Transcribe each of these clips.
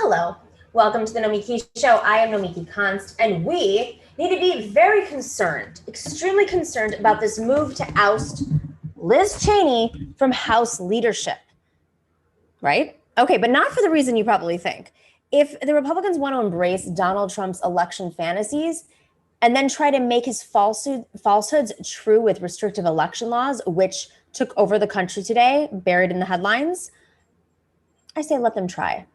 Hello, welcome to the Nomiki Show. I am Nomiki Konst, and we need to be very concerned, extremely concerned about this move to oust Liz Cheney from House leadership, right? Okay, but not for the reason you probably think. If the Republicans want to embrace Donald Trump's election fantasies and then try to make his falsehoods true with restrictive election laws, which took over the country today, buried in the headlines, I say let them try.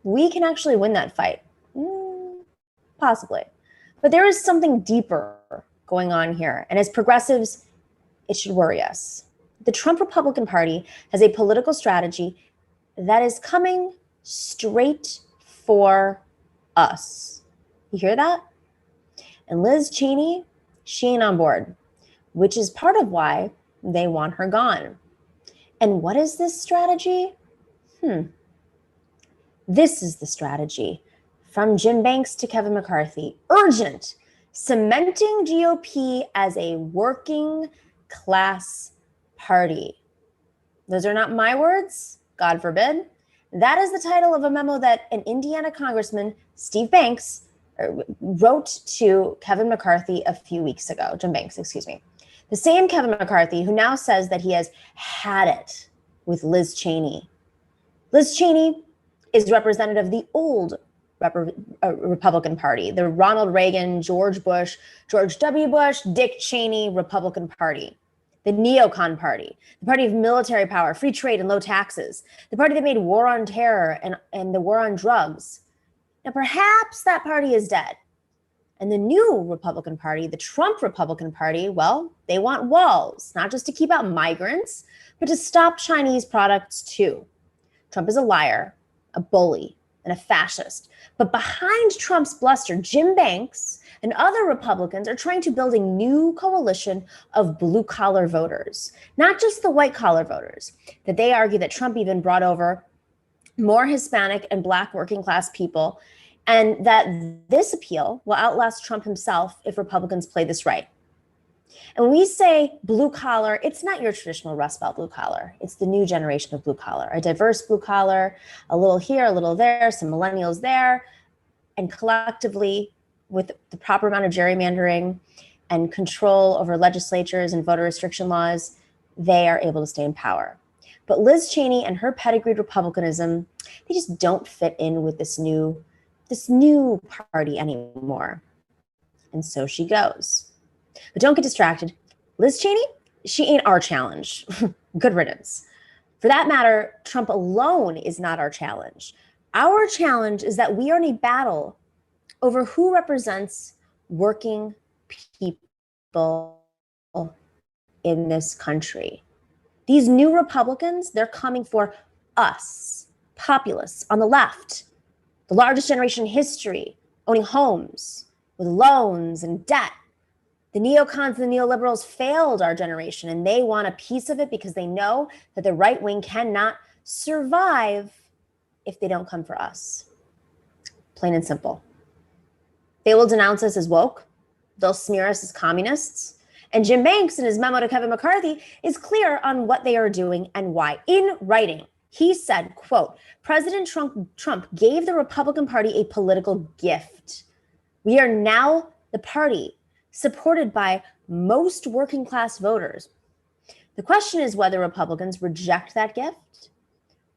We can actually win that fight. Possibly. But there is something deeper going on here. And as progressives, it should worry us. The Trump Republican Party has a political strategy that is coming straight for us. You hear that? And Liz Cheney, she ain't on board, which is part of why they want her gone. And what is this strategy? This is the strategy. From Jim Banks to Kevin McCarthy. Urgent. Cementing GOP as a working class party. Those are not my words, God forbid. That is the title of a memo that an Indiana Congressman, Steve Banks, wrote to Kevin McCarthy a few weeks ago. Jim Banks, excuse me. The same Kevin McCarthy who now says that he has had it with Liz Cheney. Liz Cheney is representative of the old Republican Party, the Ronald Reagan, George Bush, George W. Bush, Dick Cheney Republican Party, the neocon party, the party of military power, free trade, and low taxes, the party that made war on terror and the war on drugs. Now, perhaps that party is dead. And the new Republican Party, the Trump Republican Party, well, they want walls, not just to keep out migrants, but to stop Chinese products too. Trump is a liar, a bully, and a fascist. But behind Trump's bluster, Jim Banks and other Republicans are trying to build a new coalition of blue-collar voters, not just the white-collar voters, that they argue that Trump even brought over more Hispanic and Black working-class people, and that this appeal will outlast Trump himself if Republicans play this right. And when we say blue collar, it's not your traditional Rust Belt blue collar. It's the new generation of blue collar, a diverse blue collar, a little here, a little there, some millennials there. And collectively, with the proper amount of gerrymandering and control over legislatures and voter restriction laws, they are able to stay in power. But Liz Cheney and her pedigreed republicanism, they just don't fit in with this new party anymore. And so she goes. But don't get distracted. Liz Cheney, she ain't our challenge. Good riddance. For that matter, Trump alone is not our challenge. Our challenge is that we are in a battle over who represents working people in this country. These new Republicans, they're coming for us, populists on the left, the largest generation in history, owning homes with loans and debt. The neocons and the neoliberals failed our generation, and they want a piece of it because they know that the right wing cannot survive if they don't come for us. Plain and simple. They will denounce us as woke. They'll smear us as communists. And Jim Banks, in his memo to Kevin McCarthy, is clear on what they are doing and why. In writing, he said, quote, President Trump gave the Republican Party a political gift. We are now the party supported by most working class voters. The question is whether Republicans reject that gift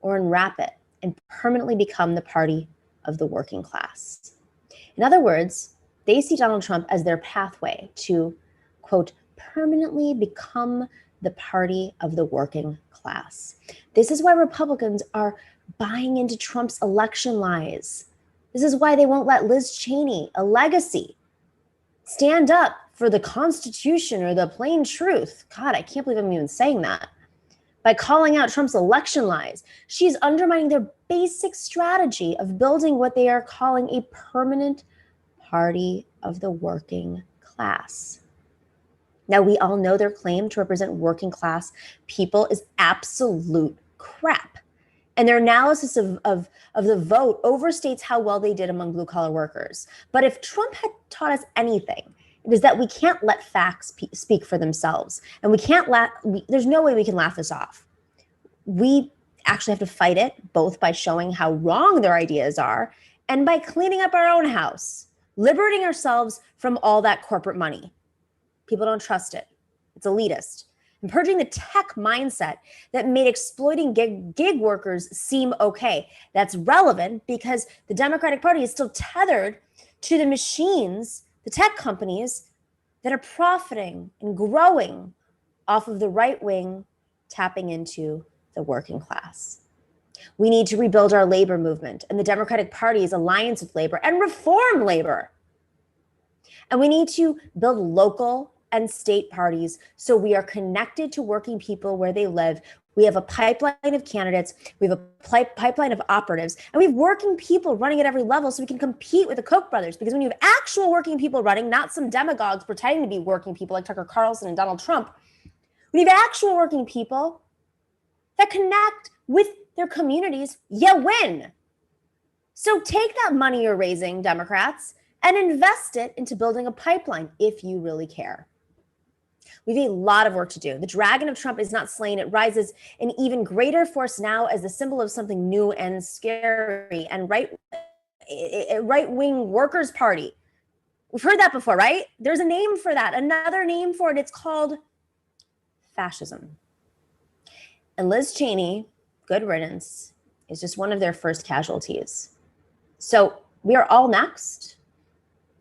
or unwrap it and permanently become the party of the working class. In other words, they see Donald Trump as their pathway to, quote, permanently become the party of the working class. This is why Republicans are buying into Trump's election lies. This is why they won't let Liz Cheney, a legacy, stand up for the Constitution or the plain truth. God, I can't believe I'm even saying that. By calling out Trump's election lies, she's undermining their basic strategy of building what they are calling a permanent party of the working class. Now, we all know their claim to represent working class people is absolute crap. And their analysis of the vote overstates how well they did among blue-collar workers. But if Trump had taught us anything, it is that we can't let facts speak for themselves. And we can't there's no way we can laugh this off. We actually have to fight it, both by showing how wrong their ideas are and by cleaning up our own house, liberating ourselves from all that corporate money. People don't trust it. It's elitist. And purging the tech mindset that made exploiting gig workers seem okay. That's relevant because the Democratic Party is still tethered to the machines, the tech companies that are profiting and growing off of the right wing tapping into the working class. We need to rebuild our labor movement and the Democratic Party's alliance with labor and reform labor. And we need to build local and state parties so we are connected to working people where they live. We have a pipeline of candidates, we have a pipeline of operatives, and we have working people running at every level so we can compete with the Koch brothers. Because when you have actual working people running, not some demagogues pretending to be working people like Tucker Carlson and Donald Trump, we have actual working people that connect with their communities, you win. So take that money you're raising, Democrats, and invest it into building a pipeline if you really care. We have a lot of work to do. The dragon of Trump is not slain. It rises in even greater force now as the symbol of something new and scary and right-wing workers' party. We've heard that before, right? There's a name for that, another name for it. It's called fascism. And Liz Cheney, good riddance, is just one of their first casualties. So we are all next.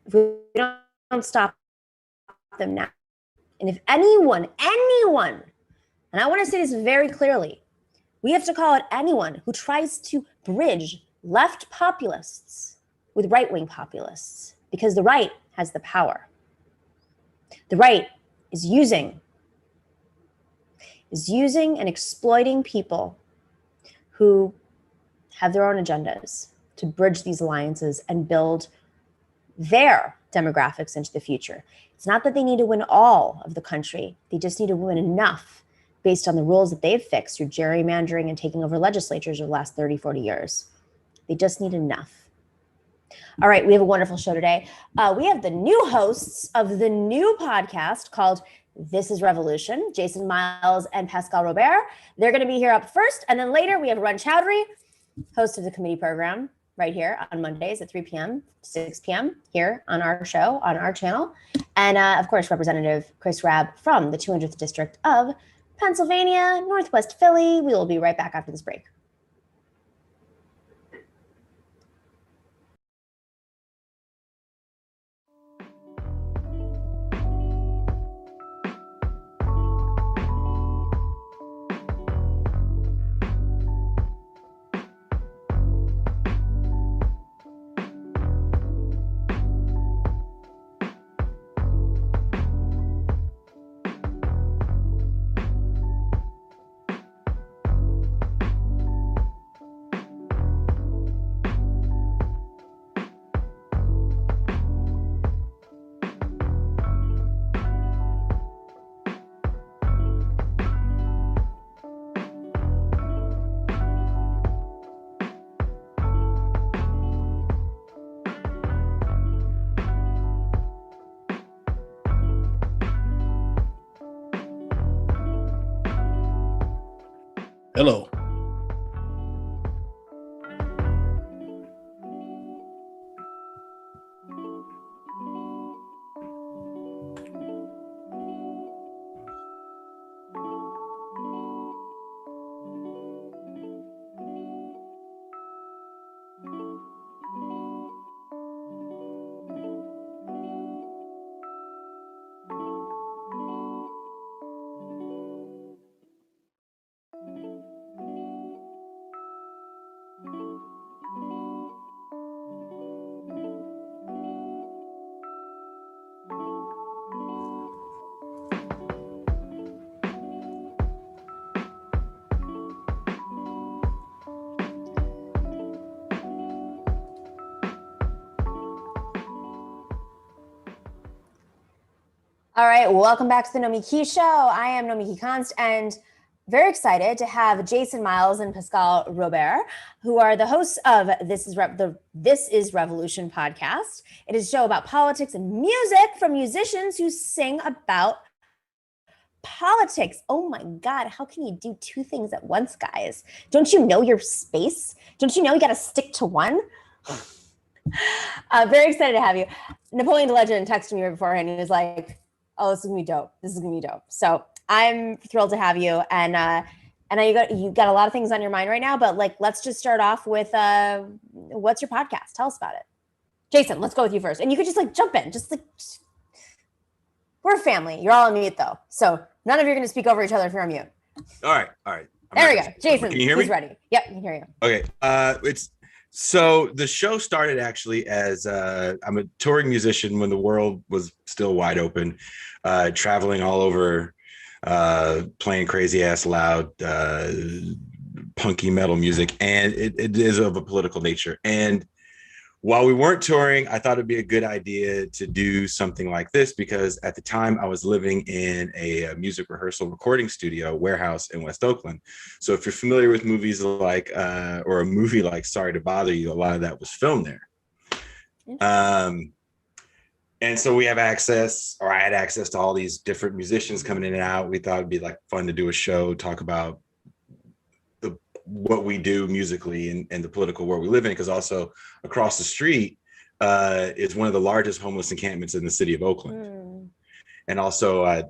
If we don't stop them now. And if anyone, and I want to say this very clearly, we have to call it anyone who tries to bridge left populists with right-wing populists, because the right has the power. The right is using and exploiting people who have their own agendas to bridge these alliances and build their demographics into the future. It's not that they need to win all of the country. They just need to win enough based on the rules that they've fixed through gerrymandering and taking over legislatures over the last 30, 40 years. They just need enough. All right, we have a wonderful show today. We have the new hosts of the new podcast called This is Revolution, Jason Myles and Pascal Robert. They're going to be here up first, and then later we have Arun Chaudhary, host of the committee program, right here on Mondays at 3 p.m. to 6 p.m. here on our show, on our channel. And of course, Representative Chris Rabb from the 200th District of Pennsylvania, Northwest Philly. We will be right back after this break. Hello. All right, welcome back to the Nomiki Show. I am Nomiki Konst, and very excited to have Jason Myles and Pascal Robert, who are the hosts of This is Revolution podcast. It is a show about politics and music from musicians who sing about politics. Oh my God, how can you do two things at once, guys? Don't you know your space? Don't you know you got to stick to one? Very excited to have you. Napoleon the Legend texted me right beforehand and he was like, oh, this is gonna be dope. This is gonna be dope. So I'm thrilled to have you. And I know you got a lot of things on your mind right now, but like, let's just start off with what's your podcast? Tell us about it. Jason, let's go with you first. And you could just like jump in. We're a family. You're all on mute though. So none of you are going to speak over each other if you're on mute. All right. There we go. Jason, can you hear me? He's ready. Yep, I can hear you. Okay. So the show started actually as I'm a touring musician when the world was still wide open, traveling all over, playing crazy ass loud, punky metal music. And it is of a political nature. And while we weren't touring, I thought it'd be a good idea to do something like this because at the time I was living in a music rehearsal recording studio warehouse in West Oakland. So if you're familiar with movies like, or a movie like Sorry to Bother You, a lot of that was filmed there. And so we have access, or I had access to all these different musicians coming in and out. We thought it'd be like fun to do a show, talk about what we do musically and the political world we live in, because also across the street is one of the largest homeless encampments in the city of Oakland. And also I've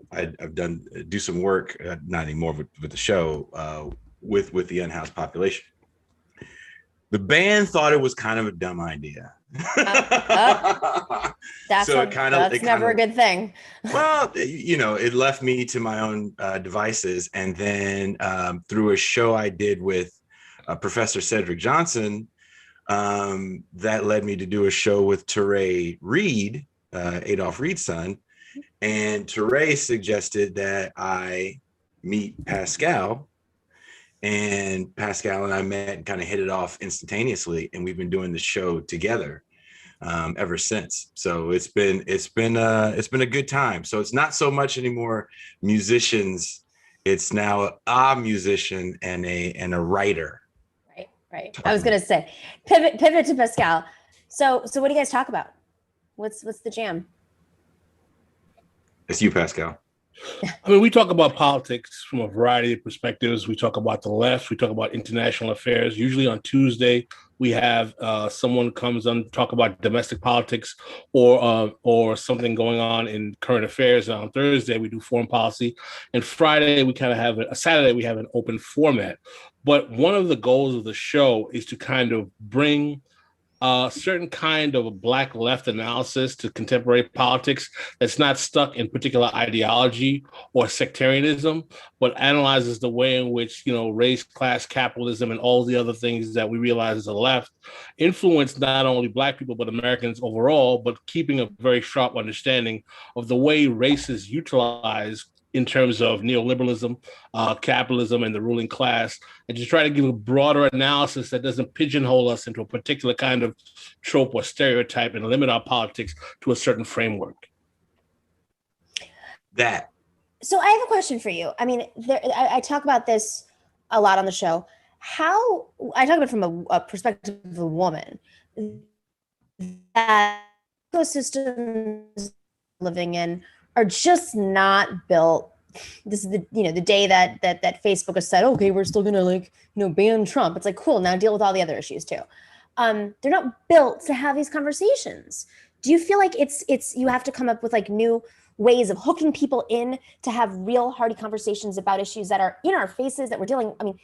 do some work, not anymore with the show, with the unhoused population. The band thought it was kind of a dumb idea. That's never a good thing. Well, it left me to my own devices. And then through a show I did with Professor Cedric Johnson, that led me to do a show with Teray Reed, Adolph Reed's son. And Teray suggested that I meet Pascal. And Pascal and I met and kind of hit it off instantaneously. And we've been doing the show together ever since. So it's been a good time. So it's not so much anymore musicians. It's now a musician and a writer. Right. I was gonna say pivot to Pascal. So what do you guys talk about? What's the jam? It's you, Pascal. I mean, we talk about politics from a variety of perspectives. We talk about the left. We talk about international affairs. Usually on Tuesday, we have someone comes on to talk about domestic politics or something going on in current affairs. And on Thursday, we do foreign policy. And Friday, we kind of have Saturday, we have an open format. But one of the goals of the show is to kind of bring a certain kind of a Black left analysis to contemporary politics that's not stuck in particular ideology or sectarianism, but analyzes the way in which, race, class, capitalism, and all the other things that we realize as a left influence not only Black people, but Americans overall, but keeping a very sharp understanding of the way race is utilized in terms of neoliberalism, capitalism, and the ruling class, and to try to give a broader analysis that doesn't pigeonhole us into a particular kind of trope or stereotype and limit our politics to a certain framework. So I have a question for you. I mean, I talk about this a lot on the show. How I talk about it from a perspective of a woman, that ecosystems living in are just not built. This is the day that Facebook has said, okay, we're still gonna ban Trump. It's like, cool, now deal with all the other issues too. They're not built to have these conversations. Do you feel like it's you have to come up with like new ways of hooking people in to have real hearty conversations about issues that are in our faces that we're dealing? I mean,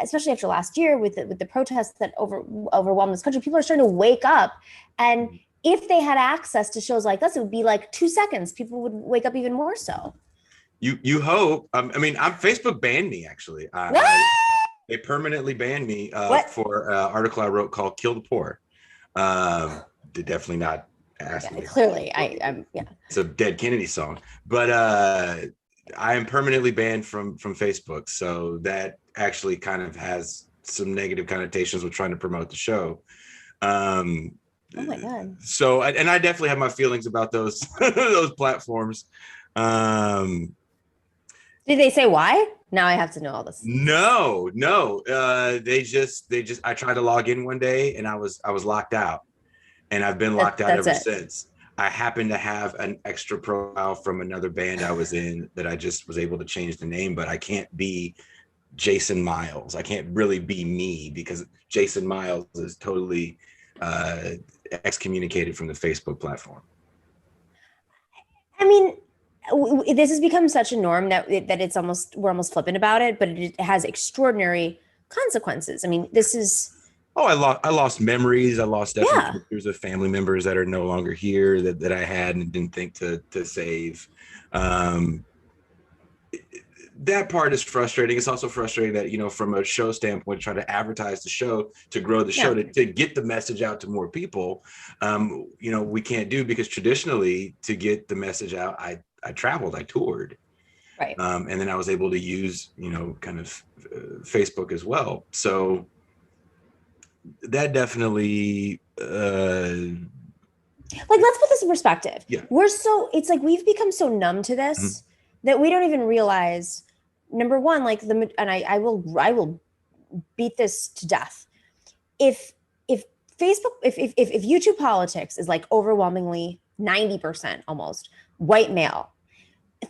especially after last year with the protests that overwhelmed this country, people are starting to wake up. And if they had access to shows like this, it would be like 2 seconds. People would wake up even more so. You hope. I mean, Facebook banned me actually. They permanently banned me for an article I wrote called "Kill the Poor." Did definitely not ask me. Clearly, I'm. It's a Dead Kennedy song, but I am permanently banned from Facebook. So that actually kind of has some negative connotations with trying to promote the show. Oh my God. So, and I definitely have my feelings about those those platforms. Did they say why? Now I have to know all this. No. They just. I tried to log in one day and I was locked out, and I've been locked out ever since. I happened to have an extra profile from another band I was in that I just was able to change the name, but I can't be Jason Myles. I can't really be me because Jason Myles is totally excommunicated from the Facebook platform. I mean, this has become such a norm that it's almost, we're almost flippant about it, but it has extraordinary consequences. I mean, this is. Oh, I lost memories. I lost definitely pictures of family members that are no longer here that I had and didn't think to save. That part is frustrating. It's also frustrating that, you know, from a show standpoint, try to advertise the show, to grow the show, to get the message out to more people, you know, we can't do, because traditionally to get the message out, I traveled, I toured. Right. And then I was able to use, you know, kind of Facebook as well. So that definitely, like, let's put this in perspective. Yeah. It's like we've become so numb to this that we don't even realize, number one, like and I will beat this to death. If Facebook, if YouTube politics is like overwhelmingly 90% almost white male,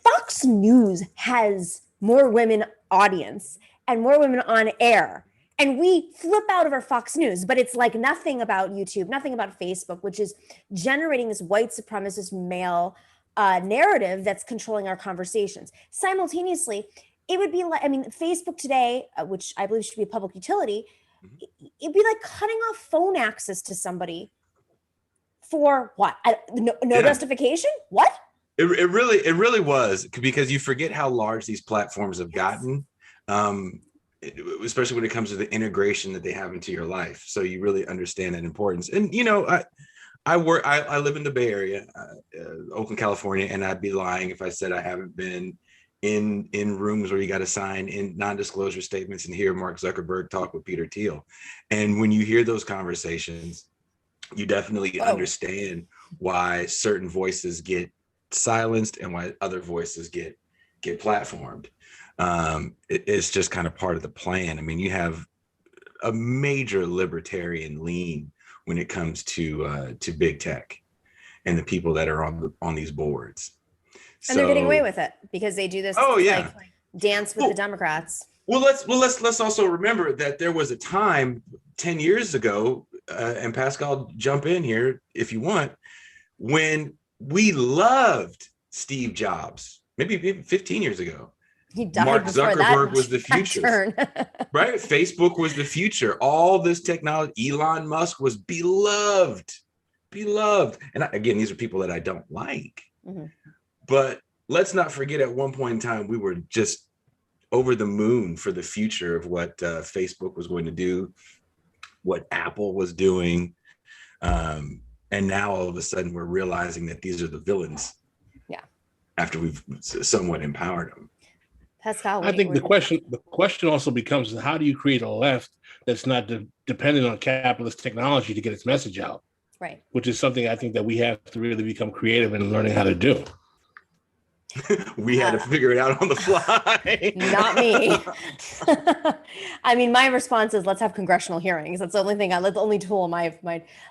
Fox News has more women audience and more women on air. And we flip out of our Fox News, but it's like nothing about YouTube, nothing about Facebook, which is generating this white supremacist male narrative that's controlling our conversations. Simultaneously, it would be like, I mean, Facebook today, which I believe should be a public utility, it'd be like cutting off phone access to somebody for what? No justification? What? It really was, because you forget how large these platforms have gotten. Especially when it comes to the integration that they have into your life. So you really understand that importance. And, you know, I live in the Bay Area, Oakland, California, and I'd be lying if I said I haven't been in rooms where you got to sign in non-disclosure statements and hear Mark Zuckerberg talk with Peter Thiel. And when you hear those conversations, you definitely understand why certain voices get silenced and why other voices get platformed. It's just kind of part of the plan. I mean, you have a major libertarian lean when it comes to big tech and the people that are on these boards. And they're getting away with it because they do this like dance with the Democrats. Well, let's also remember that there was a time 10 years ago, and Pascal, jump in here if you want, when we loved Steve Jobs, maybe 15 years ago. He died. Mark Zuckerberg was the future, right? Facebook was the future. All this technology, Elon Musk was beloved. And again, these are people that I don't like. But let's not forget, at one point in time, we were just over the moon for the future of what Facebook was going to do, what Apple was doing. And now all of a sudden we're realizing that these are the villains. Yeah. After we've somewhat empowered them. Pascal, I think the question also becomes, how do you create a left that's not dependent on capitalist technology to get its message out? Right. Which is something I think that we have to really become creative in learning how to do. We had to figure it out on the fly. Not me. I mean, my response is, let's have congressional hearings. That's the only thing. The only tool in my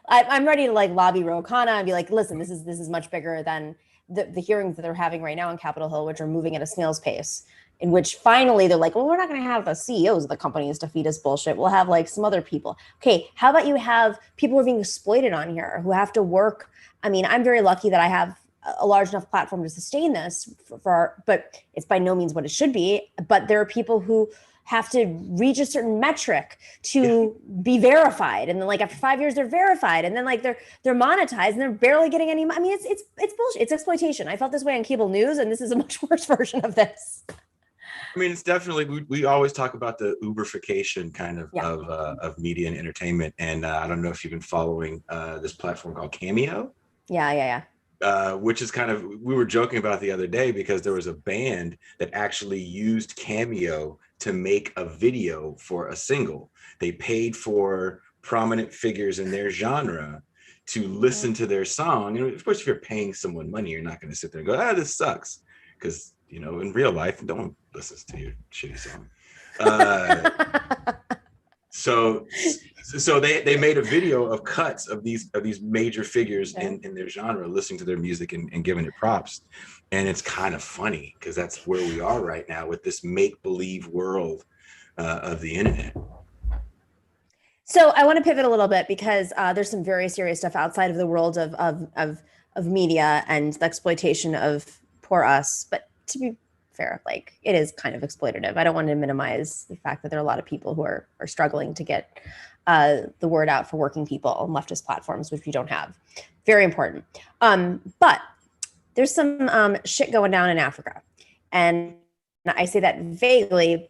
I'm ready to like lobby Ro Khanna and be like, listen, this is much bigger than the hearings that they're having right now on Capitol Hill, which are moving at a snail's pace. In which finally they're like, well, we're not going to have the CEOs of the companies to feed us bullshit. We'll have like some other people. Okay, how about you have people who are being exploited on here, who have to work? I mean, I'm very lucky that I have a large enough platform to sustain this but it's by no means what it should be. But there are people who have to reach a certain metric to be verified, and then like after 5 years they're verified, and then like they're monetized and they're barely getting any. I mean, it's bullshit. It's exploitation. I felt this way on cable news, and this is a much worse version of this. I mean, it's definitely, we always talk about the Uberification kind of media and entertainment. And I don't know if you've been following this platform called Cameo. Yeah. Which is kind of, we were joking about the other day because there was a band that actually used Cameo to make a video for a single. They paid for prominent figures in their genre to listen to their song. And of course, if you're paying someone money, you're not going to sit there and go, this sucks. Because, you know, in real life, don't listen to your shitty song. So they made a video of cuts of these major figures in their genre, listening to their music and giving it props. And it's kind of funny because that's where we are right now with this make-believe world of the internet. So I want to pivot a little bit because there's some very serious stuff outside of the world of media and the exploitation of poor us. But to be fair, like, it is kind of exploitative. I don't want to minimize the fact that there are a lot of people who are struggling to get the word out for working people on leftist platforms, which we don't have. Very important. But there's some shit going down in Africa. And I say that vaguely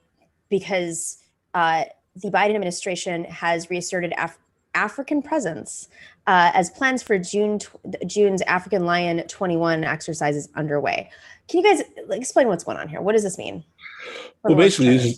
because the Biden administration has reasserted African presence as plans for June's African Lion 21 exercises underway. Can you guys explain what's going on here? What does this mean? Well, basically,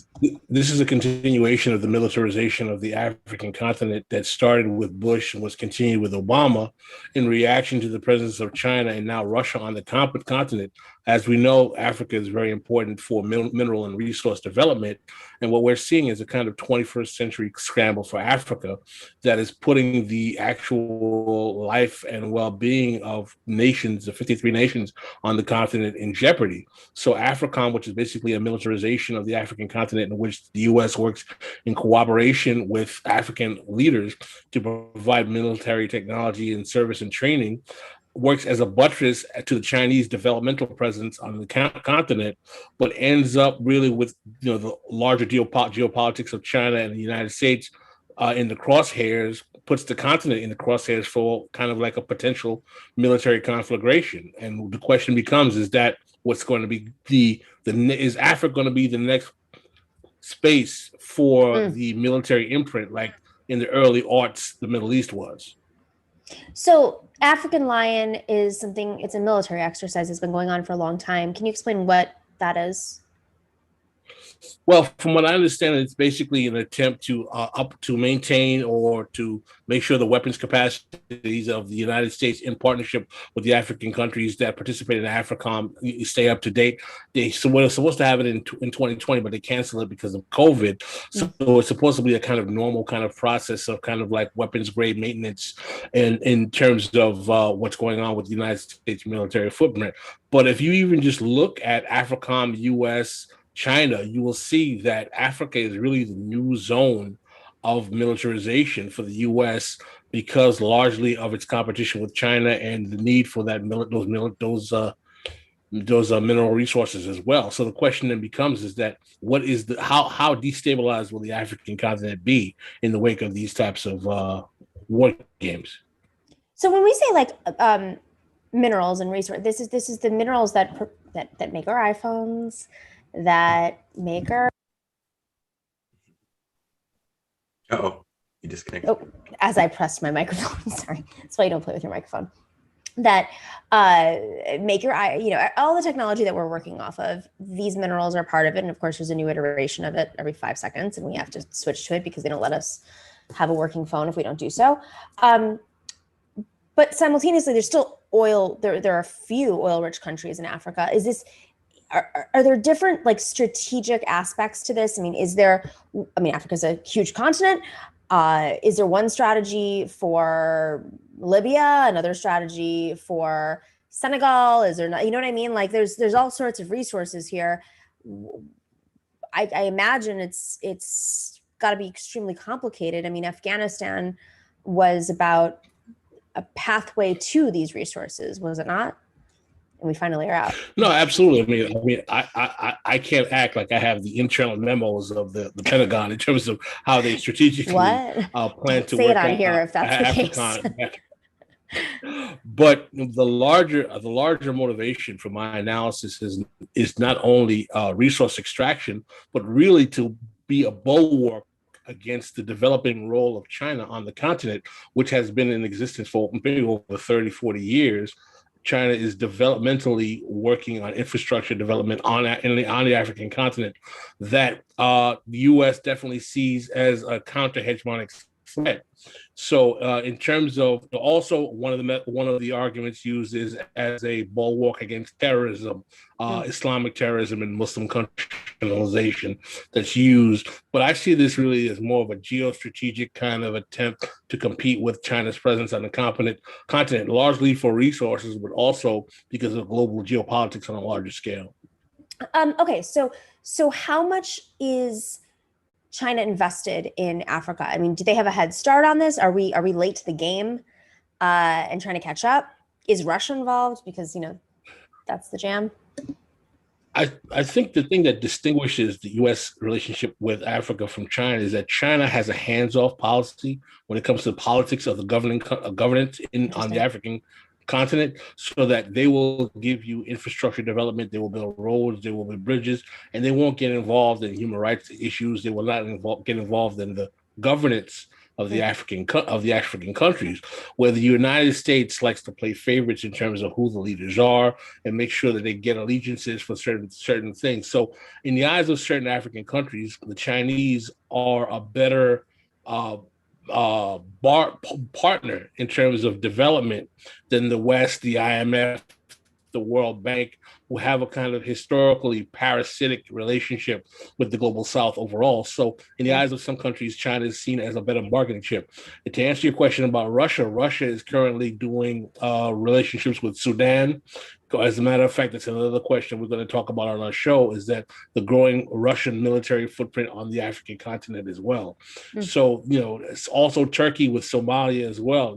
this is a continuation of the militarization of the African continent that started with Bush and was continued with Obama in reaction to the presence of China and now Russia on the continent. As we know, Africa is very important for mineral and resource development. And what we're seeing is a kind of 21st century scramble for Africa that is putting the actual life and well-being of nations, the 53 nations on the continent, in jeopardy. So AFRICOM, which is basically a militarization of the African continent in which the U.S. works in cooperation with African leaders to provide military technology and service and training, works as a buttress to the Chinese developmental presence on the continent, but ends up really with the larger geopolitics of China and the United States in the crosshairs, puts the continent in the crosshairs for kind of like a potential military conflagration. And the question becomes: is that what's going to be is Africa going to be the next space for the military imprint, like in the early aughts the Middle East was? So African Lion is something, it's a military exercise that's been going on for a long time. Can you explain what that is? Well, from what I understand, it's basically an attempt to maintain or to make sure the weapons capacities of the United States, in partnership with the African countries that participate in AFRICOM, stay up to date. They were supposed to have it in 2020, but they canceled it because of COVID. So it's supposed to be a kind of normal kind of process of kind of like weapons grade maintenance, and in terms of what's going on with the United States military footprint. But if you even just look at AFRICOM, U.S., China, you will see that Africa is really the new zone of militarization for the U.S. because largely of its competition with China and the need for that those mineral resources as well. So the question then becomes: is that what is how destabilized will the African continent be in the wake of these types of war games? So when we say like minerals and resources, this is the minerals that make our iPhones, that make our... Uh-oh, you disconnected. Oh, as I pressed my microphone, sorry. That's why you don't play with your microphone. That make your eye, all the technology that we're working off of, these minerals are part of it. And of course, there's a new iteration of it every 5 seconds, and we have to switch to it because they don't let us have a working phone if we don't do so. But simultaneously, there's still oil. There are a few oil-rich countries in Africa. Are there different like strategic aspects to this? Africa's a huge continent. Is there one strategy for Libya, another strategy for Senegal? Is there not? You know what I mean? Like there's all sorts of resources here. I imagine it's got to be extremely complicated. I mean, Afghanistan was about a pathway to these resources, was it not? And we finally are out. No, absolutely. I can't act like I have the internal memos of the Pentagon in terms of how they strategically plan to say work it on here if that's the case. But the larger motivation for my analysis is not only resource extraction, but really to be a bulwark against the developing role of China on the continent, which has been in existence for maybe over 30, 40 years. China is developmentally working on infrastructure development on the African continent that the U.S. definitely sees as a counter-hegemonic threat. So in terms of also one of the arguments used is as a bulwark against terrorism, Islamic terrorism and Muslim countryization that's used. But I see this really as more of a geostrategic kind of attempt to compete with China's presence on the continent, largely for resources, but also because of global geopolitics on a larger scale. Okay, so how much is China invested in Africa? I mean, do they have a head start on this? Are we late to the game and trying to catch up? Is Russia involved? Because, that's the jam. I think the thing that distinguishes the U.S. relationship with Africa from China is that China has a hands-off policy when it comes to the politics of the governance on the African continent, so that they will give you infrastructure development, they will build roads, they will build bridges, and they won't get involved in human rights issues. They will not get involved in the governance of the African countries, where the United States likes to play favorites in terms of who the leaders are and make sure that they get allegiances for certain things. So in the eyes of certain African countries, the Chinese are a better partner in terms of development than the West, the IMF, the World Bank, who have a kind of historically parasitic relationship with the global South overall. So in the eyes of some countries, China is seen as a better bargaining chip. And to answer your question about Russia, Russia is currently doing relationships with Sudan. As a matter of fact, that's another question we're going to talk about on our show, is that the growing Russian military footprint on the African continent as well. So, it's also Turkey with Somalia as well,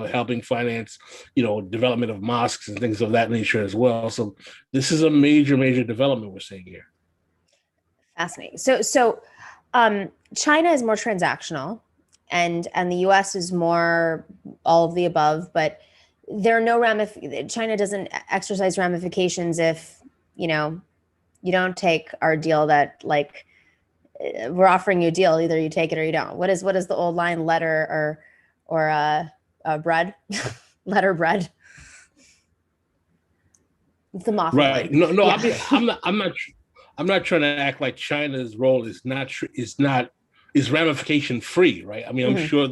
helping finance, development of mosques and things of that nature as well. So this is a major, major development we're seeing here. Fascinating. So China is more transactional and the US is more all of the above, but there are no China doesn't exercise ramifications if, you don't take our deal that we're offering you a deal, either you take it or you don't. What is the old line, letter or bread, letter bread? It's the mafia right. line. No, yeah. I'm not trying to act like China's role is ramification free, right? I mean, I'm sure,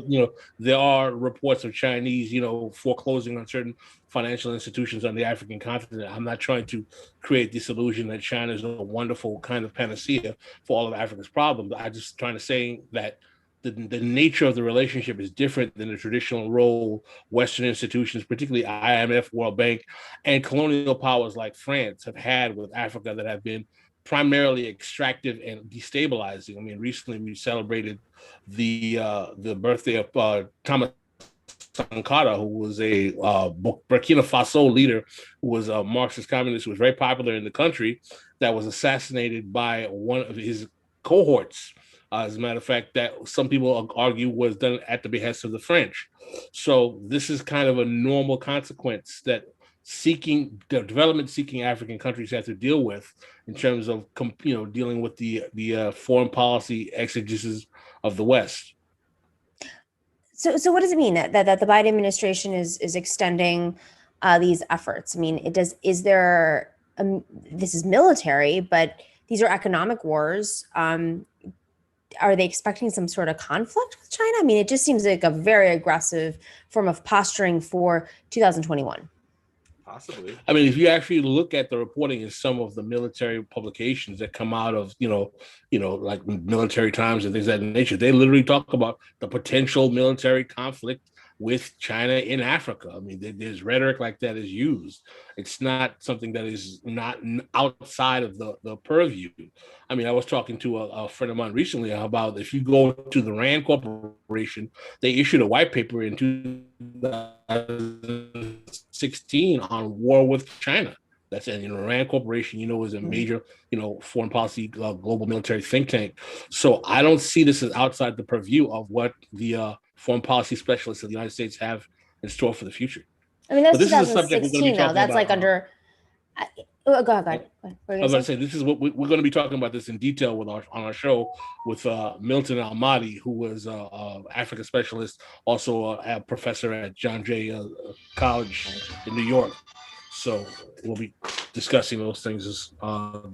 there are reports of Chinese, foreclosing on certain financial institutions on the African continent. I'm not trying to create this illusion that China is a wonderful kind of panacea for all of Africa's problems. I'm just trying to say that the nature of the relationship is different than the traditional role Western institutions, particularly IMF, World Bank, and colonial powers like France have had with Africa that have been primarily extractive and destabilizing. I mean, recently we celebrated the birthday of Thomas Sankara, who was a Burkina Faso leader, who was a Marxist communist, who was very popular in the country, that was assassinated by one of his cohorts. As a matter of fact, that some people argue was done at the behest of the French. So this is kind of a normal consequence that development-seeking African countries have to deal with in terms of, dealing with the foreign policy exigencies of the West. So what does it mean that the Biden administration is extending these efforts? I mean, this is military, but these are economic wars. Are they expecting some sort of conflict with China? I mean, it just seems like a very aggressive form of posturing for 2021. Possibly. I mean, if you actually look at the reporting in some of the military publications that come out of, like Military Times and things of that nature, they literally talk about the potential military conflict with China in Africa. I mean, there's rhetoric like that is used. It's not something that is not outside of the purview. I mean, I was talking to a friend of mine recently about, if you go to the Rand Corporation, they issued a white paper in 2016 on war with China. That's Rand Corporation, is a major, foreign policy, global military think tank. So I don't see this as outside the purview of what the foreign policy specialists of the United States have in store for the future. I mean, that's 2016 now. That's like under. Go ahead. I was going to say, this is what we're going to be talking about this in detail on our show with Milton Al-Mahdi, who was an Africa specialist, also a professor at John Jay College in New York. So we'll be discussing those things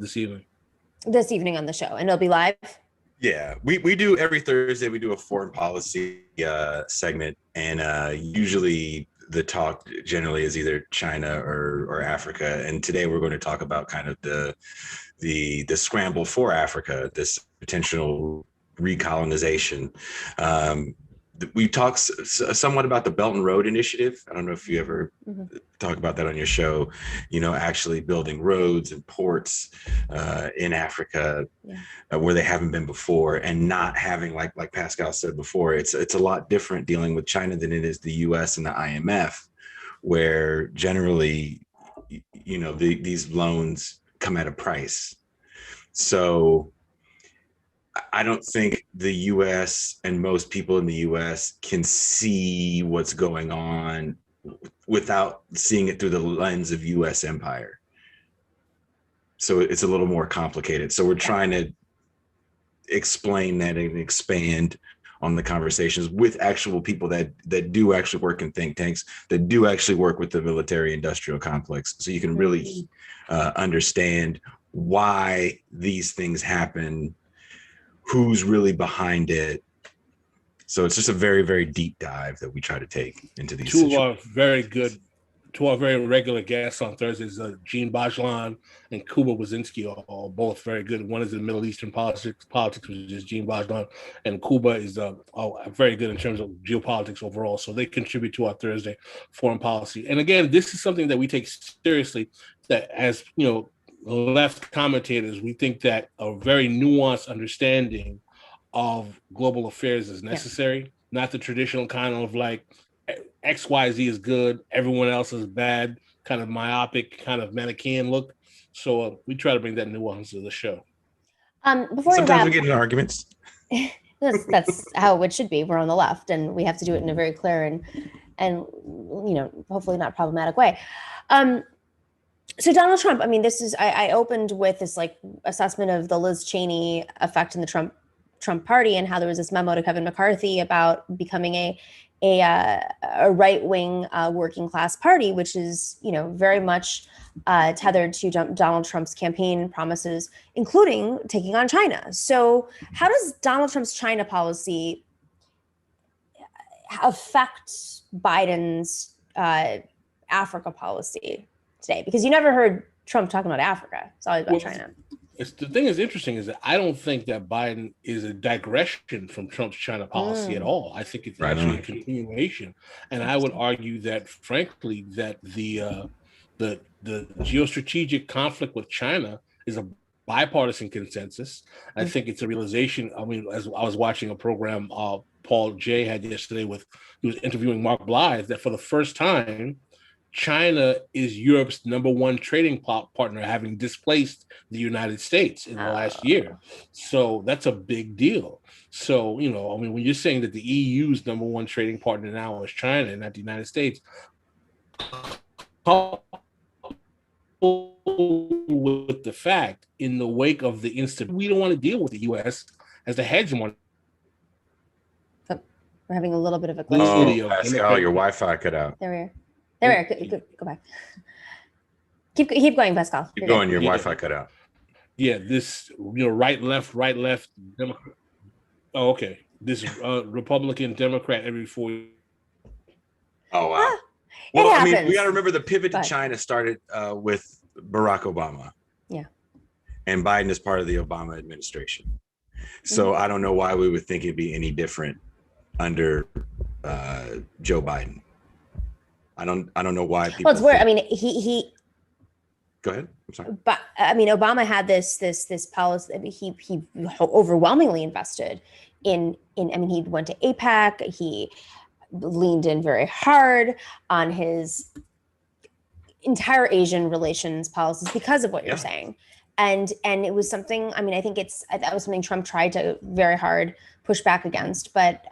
this evening. This evening on the show, and it'll be live. Yeah, we do every Thursday. We do a foreign policy segment, and usually the talk generally is either China or Africa. And today we're going to talk about kind of the scramble for Africa, this potential recolonization. We talked somewhat about the Belt and Road Initiative. I don't know if you ever talk about that on your show, actually building roads and ports in Africa where they haven't been before, and not having, like Pascal said before, it's a lot different dealing with China than it is the US and the IMF, where generally, these loans come at a price. So I don't think the US and most people in the US can see what's going on without seeing it through the lens of US empire. So it's a little more complicated. So we're trying to explain that and expand on the conversations with actual people that do actually work in think tanks, that do actually work with the military industrial complex. So you can really understand why these things happen, who's really behind it. So it's just a very, very deep dive that we try to take into these situations. Two of our very regular guests on Thursdays, Jean Bajlan and Kuba Wazinski, are both very good. One is in Middle Eastern politics, which is Jean Bajlan, and Kuba is very good in terms of geopolitics overall. So they contribute to our Thursday foreign policy. And again, this is something that we take seriously, that as left commentators, we think that a very nuanced understanding of global affairs is necessary, not the traditional kind of like XYZ is good, everyone else is bad, kind of myopic, kind of Manichaean look. So we try to bring that nuance to the show. Sometimes we get into arguments. That's how it should be. We're on the left, and we have to do it in a very clear and hopefully not problematic way. So Donald Trump, I mean, I opened with this like assessment of the Liz Cheney effect in the Trump party, and how there was this memo to Kevin McCarthy about becoming a right-wing working class party, which is, very much tethered to Donald Trump's campaign promises, including taking on China. So how does Donald Trump's China policy affect Biden's Africa policy today? Because you never heard Trump talking about Africa. It's always about China. The thing is interesting is that I don't think that Biden is a digression from Trump's China policy at all. I think it's actually a continuation. And I would argue that, frankly, that the geostrategic conflict with China is a bipartisan consensus. I think it's a realization. I mean, as I was watching a program Paul Jay had yesterday he was interviewing Mark Blythe, that for the first time, China is Europe's number one trading partner, having displaced the United States in the last year. So that's a big deal. So, when you're saying that the EU's number one trading partner now is China and not the United States, with the fact, in the wake of the instability, we don't want to deal with the U.S. as the hegemon. We're having a little bit of a glitch. Oh, Pascal, your Wi-Fi cut out. There we are. Go back. Keep going, Pascal. Keep going. Your Wi-Fi cut out. Yeah, this right left Democrat. Oh, okay. This Republican Democrat every 4 years. Oh wow. Well, I mean, we got to remember the pivot to China started with Barack Obama. Yeah. And Biden is part of the Obama administration. So I don't know why we would think it'd be any different under Joe Biden. I don't know why people. Well, it's weird. I mean, he. Go ahead. I'm sorry. But I mean, Obama had this policy. I mean, he overwhelmingly invested in. I mean, he went to APEC. He leaned in very hard on his entire Asian relations policies because of what you're saying, and it was something. I mean, I think that was something Trump tried to very hard push back against, but.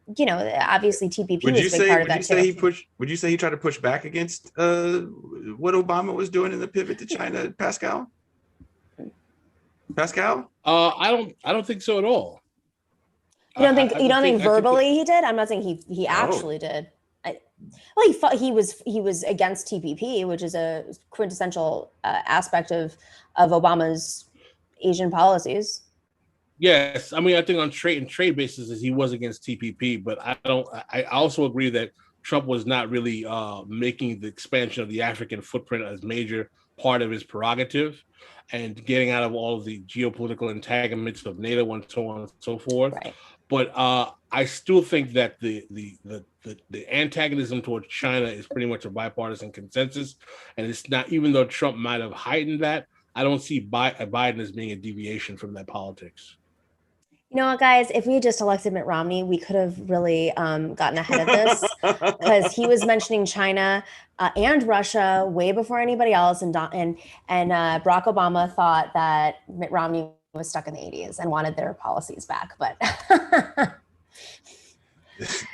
Obviously TPP was a big part of that too. Would you say he tried to push back against what Obama was doing in the pivot to China, Pascal? I don't think so at all. You don't think verbally he did? I'm not saying he actually did. He was against TPP, which is a quintessential aspect of Obama's Asian policies. Yes, I mean, I think on trade basis, he was against TPP, but I also agree that Trump was not really making the expansion of the African footprint as major part of his prerogative, and getting out of all of the geopolitical entanglements of NATO and so on and so forth. Right. But I still think that the antagonism towards China is pretty much a bipartisan consensus, and it's not. Even though Trump might have heightened that, I don't see Biden as being a deviation from that politics. You know what, guys? If we had just elected Mitt Romney, we could have really gotten ahead of this, because he was mentioning China and Russia way before anybody else, and Barack Obama thought that Mitt Romney was stuck in the 80s and wanted their policies back. But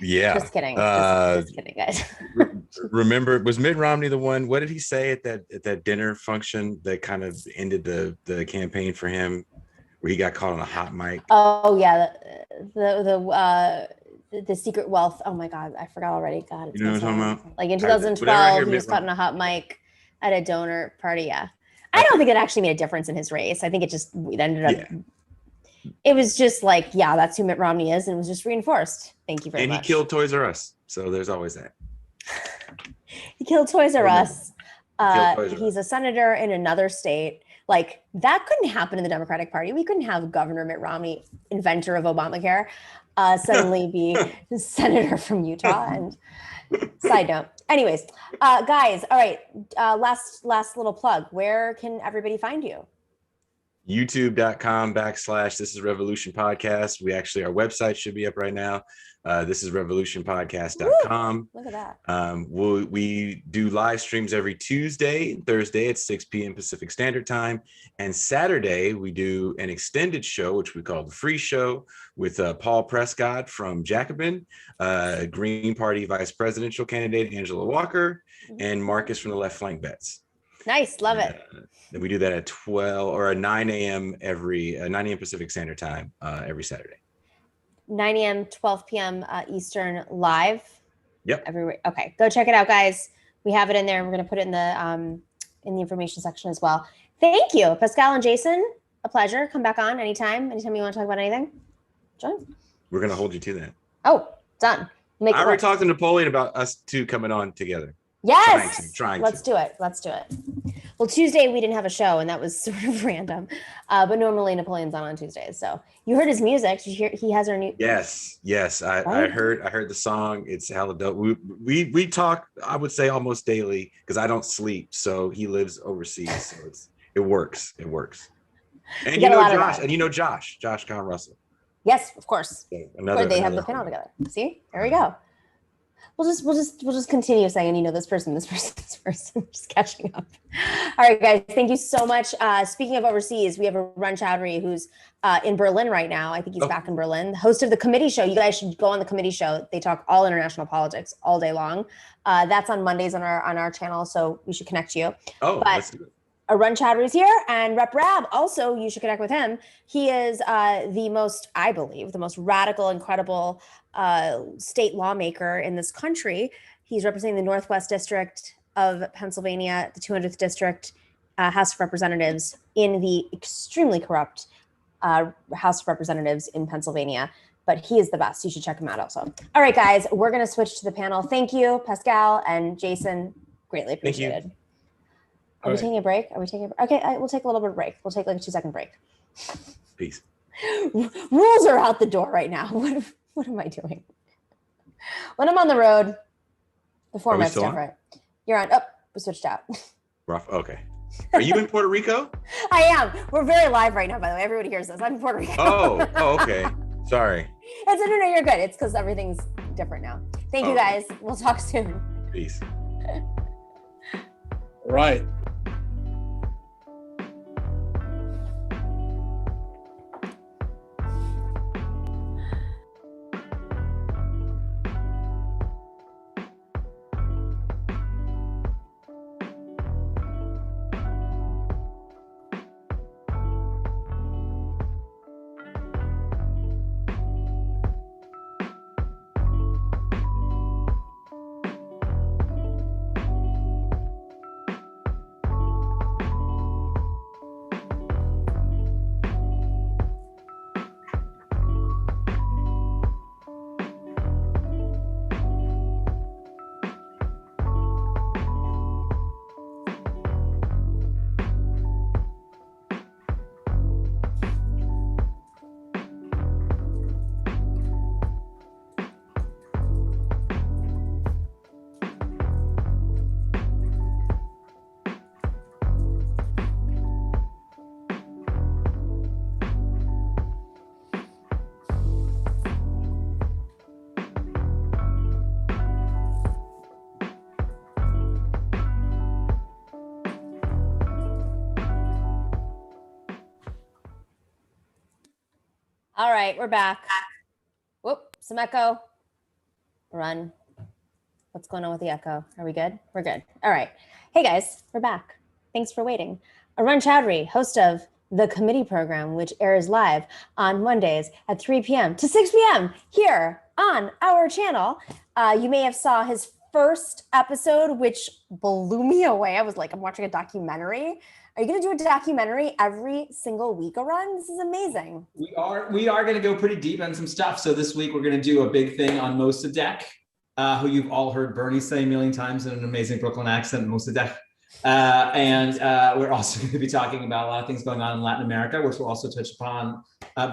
yeah, just kidding, just kidding, guys. Remember, was Mitt Romney the one? What did he say at that dinner function that kind of ended the campaign for him, where he got caught on a hot mic? Oh yeah, the secret wealth. Oh my God, I forgot already. God, it's you know what I'm talking about? Like in 2012, he was caught on a hot mic at a donor party. Yeah, I don't think it actually made a difference in his race. I think it ended up. Yeah. It was just like, yeah, that's who Mitt Romney is, and it was just reinforced. Thank you very much. And he killed Toys R Us, so there's always that. He killed Toys R Us. He's a senator in another state. Like, that couldn't happen in the Democratic Party. We couldn't have Governor Mitt Romney, inventor of Obamacare, suddenly be senator from Utah. And side note. Anyways, guys, all right. Last little plug. Where can everybody find you? YouTube.com/This Is Revolution Podcast. Our website should be up right now. This is revolutionpodcast.com. Look at that. We do live streams every Tuesday and Thursday at 6 p.m. Pacific Standard Time. And Saturday, we do an extended show, which we call the Free Show, with Paul Prescott from Jacobin, Green Party Vice Presidential candidate Angela Walker, and Marcus from the Left Flank Bets. Nice. Love it. And we do that at 12 or 9 a.m. 9 a.m. Pacific Standard Time every Saturday. 9 a.m., 12 p.m. Eastern live. Yep. Okay, go check it out, guys. We have it in there. We're going to put it in the information section as well. Thank you, Pascal and Jason. A pleasure. Come back on anytime. Anytime you want to talk about anything, join. We're going to hold you to that. Oh, done. I already talked to Napoleon about us two coming on together. Yes. Trying Let's do it. Well, Tuesday we didn't have a show, and that was sort of random. But normally Napoleon's on Tuesdays. So you heard his music. Did you hear? He has our new. Yes. I heard the song. It's hella dope. We talk, I would say, almost daily, because I don't sleep. So he lives overseas. So it works. And Josh Conn Russell. Yes, of course. They have the panel together. See, there we go. We'll just continue saying, this person, just catching up. All right, guys, thank you so much. Speaking of overseas, we have Arun Chaudhary, who's in Berlin right now. I think he's back in Berlin, the host of the Committee Show. You guys should go on the Committee Show. They talk all international politics all day long. That's on Mondays on our channel, so we should connect you. Let's do it. Arun Chaudhary is here, and Rep Rabb, also, you should connect with him. He is the most radical, incredible state lawmaker in this country. He's representing the Northwest District of Pennsylvania, the 200th District House of Representatives, in the extremely corrupt House of Representatives in Pennsylvania. But he is the best. You should check him out also. All right, guys, we're going to switch to the panel. Thank you, Pascal and Jason. Greatly appreciated. Thank you. Are we taking a break? Okay, we'll take a little bit of break. We'll take like a 2-second break. Peace. Rules are out the door right now. What am I doing? When I'm on the road, the format's different. You're on. Oh, we switched out. Rough. Okay. Are you in Puerto Rico? I am. We're very live right now, by the way. Everybody hears this. I'm in Puerto Rico. Oh, okay. Sorry. No, you're good. It's because everything's different now. Thank you, guys. We'll talk soon. Peace. Right. All right, we're back. Whoop, some echo. Run. What's going on with the echo? Are we good? We're good. All right. Hey guys, we're back. Thanks for waiting. Arun Chaudhary, host of The Committee Program, which airs live on Mondays at 3 p.m. to 6 p.m. here on our channel. You may have saw his first episode, which blew me away. I was like, I'm watching a documentary. Are you going to do a documentary every single week, Arun? This is amazing. We are going to go pretty deep on some stuff. So this week we're going to do a big thing on Mossadegh, who you've all heard Bernie say a million times in an amazing Brooklyn accent, Mossadegh. And we're also going to be talking about a lot of things going on in Latin America, which we'll also touch upon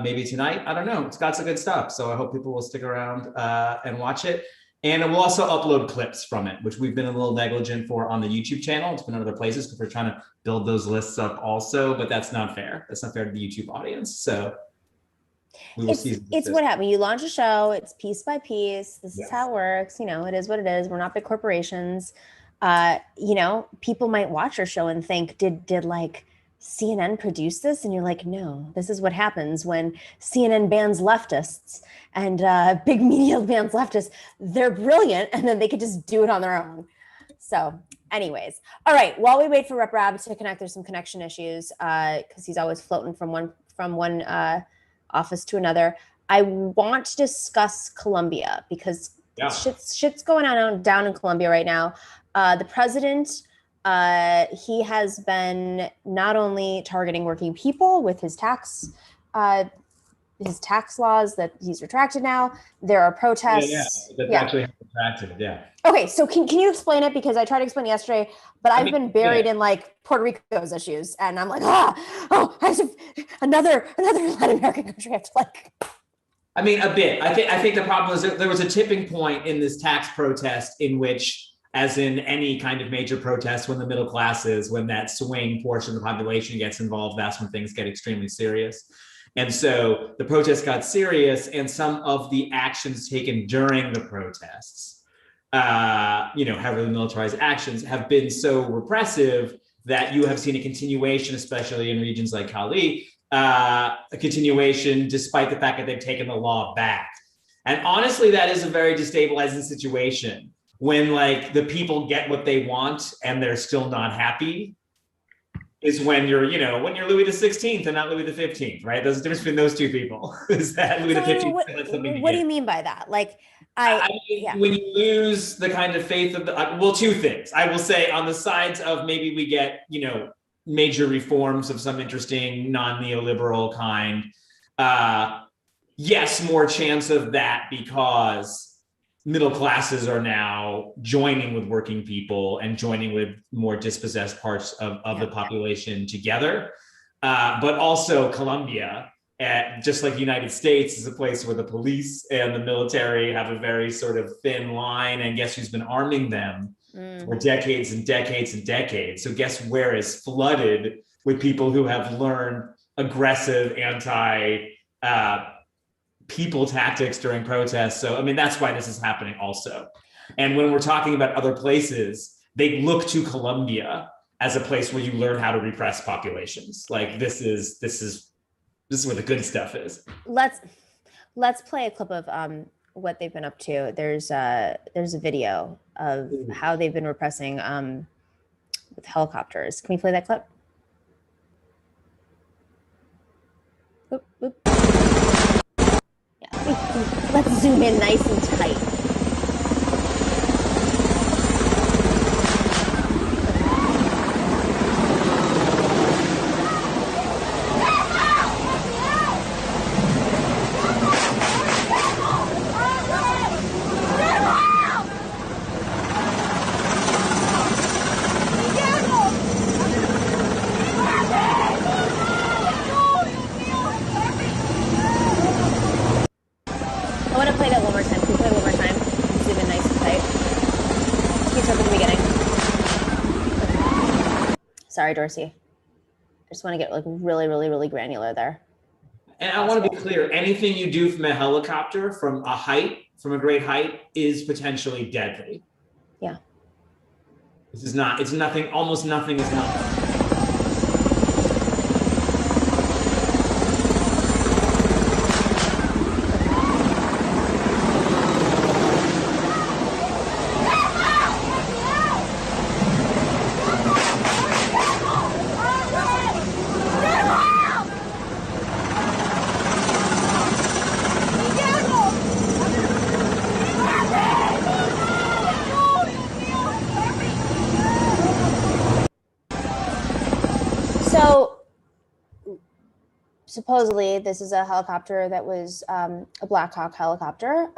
maybe tonight. I don't know. It's got some good stuff. So I hope people will stick around and watch it. And we'll also upload clips from it, which we've been a little negligent for on the YouTube channel. It's been in other places because we're trying to build those lists up also, but that's not fair. That's not fair to the YouTube audience. So we will see. It's what happens. You launch a show, it's piece by piece. This is how it works. You know, it is what it is. We're not big corporations. You know, people might watch our show and think, did like CNN produce this? And you're like, no, this is what happens when CNN bans leftists and big media bans leftists. They're brilliant, and then they could just do it on their own. So anyways, all right, while we wait for Rep Rabb to connect, there's some connection issues because he's always floating from one office to another. I want to discuss Colombia because shit's going on down in Colombia right now. The president, he has been not only targeting working people with his tax laws that he's retracted now. There are protests. That's actually retracted. Yeah. Okay, so can you explain it? Because I tried to explain it yesterday, but I've been buried in like Puerto Rico's issues, and I'm like, I have to, another Latin American country. I have to like. I mean, a bit. I think the problem is that there was a tipping point in this tax protest in which, as in any kind of major protest, when the middle classes, when that swing portion of the population gets involved, that's when things get extremely serious. And so the protests got serious, and some of the actions taken during the protests, heavily militarized actions, have been so repressive that you have seen a continuation, especially in regions like Cali, a continuation despite the fact that they've taken the law back. And honestly, that is a very destabilizing situation. When like the people get what they want and they're still not happy, is when you're Louis the 16th and not Louis the 15th, right? There's a difference between those two people. Is that Louis the 15th? What do you mean by that? Like, when you lose the kind of faith of the two things. I will say on the sides of maybe we get major reforms of some interesting non-neoliberal kind. Yes, more chance of that because middle classes are now joining with working people and joining with more dispossessed parts of the population together. But also Colombia, just like the United States, is a place where the police and the military have a very sort of thin line. And guess who's been arming them for decades and decades and decades? So guess where is flooded with people who have learned aggressive people tactics during protests. So, I mean, that's why this is happening also. And when we're talking about other places, they look to Colombia as a place where you learn how to repress populations. Like this is where the good stuff is. Let's play a clip of what they've been up to. There's a video of how they've been repressing with helicopters. Can we play that clip? Boop, boop. Let's zoom in nice and tight. I want to play that one more time. Can we play it one more time? Zoom in nice and tight. Can you start from the beginning? Sorry, Dorsey. I just want to get like really, really, really granular there. And I want to be clear, anything you do from a helicopter, from a great height, is potentially deadly. Yeah. It's nothing, almost nothing is nothing. supposedly this is a helicopter that was a Black Hawk helicopter,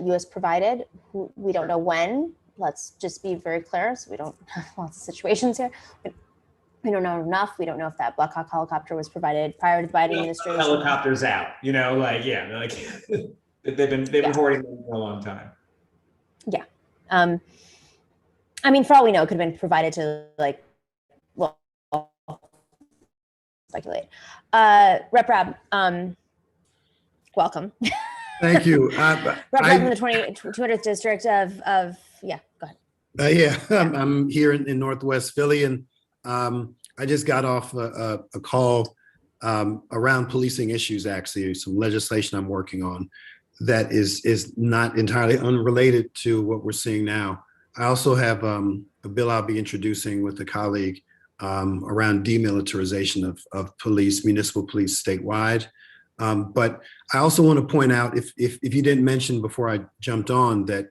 U.S. provided. We don't know when. Let's just be very clear, so we don't have lots of situations here. We don't know enough. We don't know if that Black Hawk helicopter was provided prior to the Biden administration. Helicopters out, you know, like, yeah, like they've been hoarding them for a long time. Yeah. I mean, for all we know, it could have been provided to, like, well, speculate. Rep, welcome. Thank you. Rep from the 200th district of yeah, go ahead. Yeah, I'm here in Northwest Philly, and I just got off a call around policing issues, actually, some legislation I'm working on that is not entirely unrelated to what we're seeing now. I also have a bill I'll be introducing with a colleague around demilitarization of police, municipal police statewide. But I also want to point out, if you didn't mention before I jumped on, that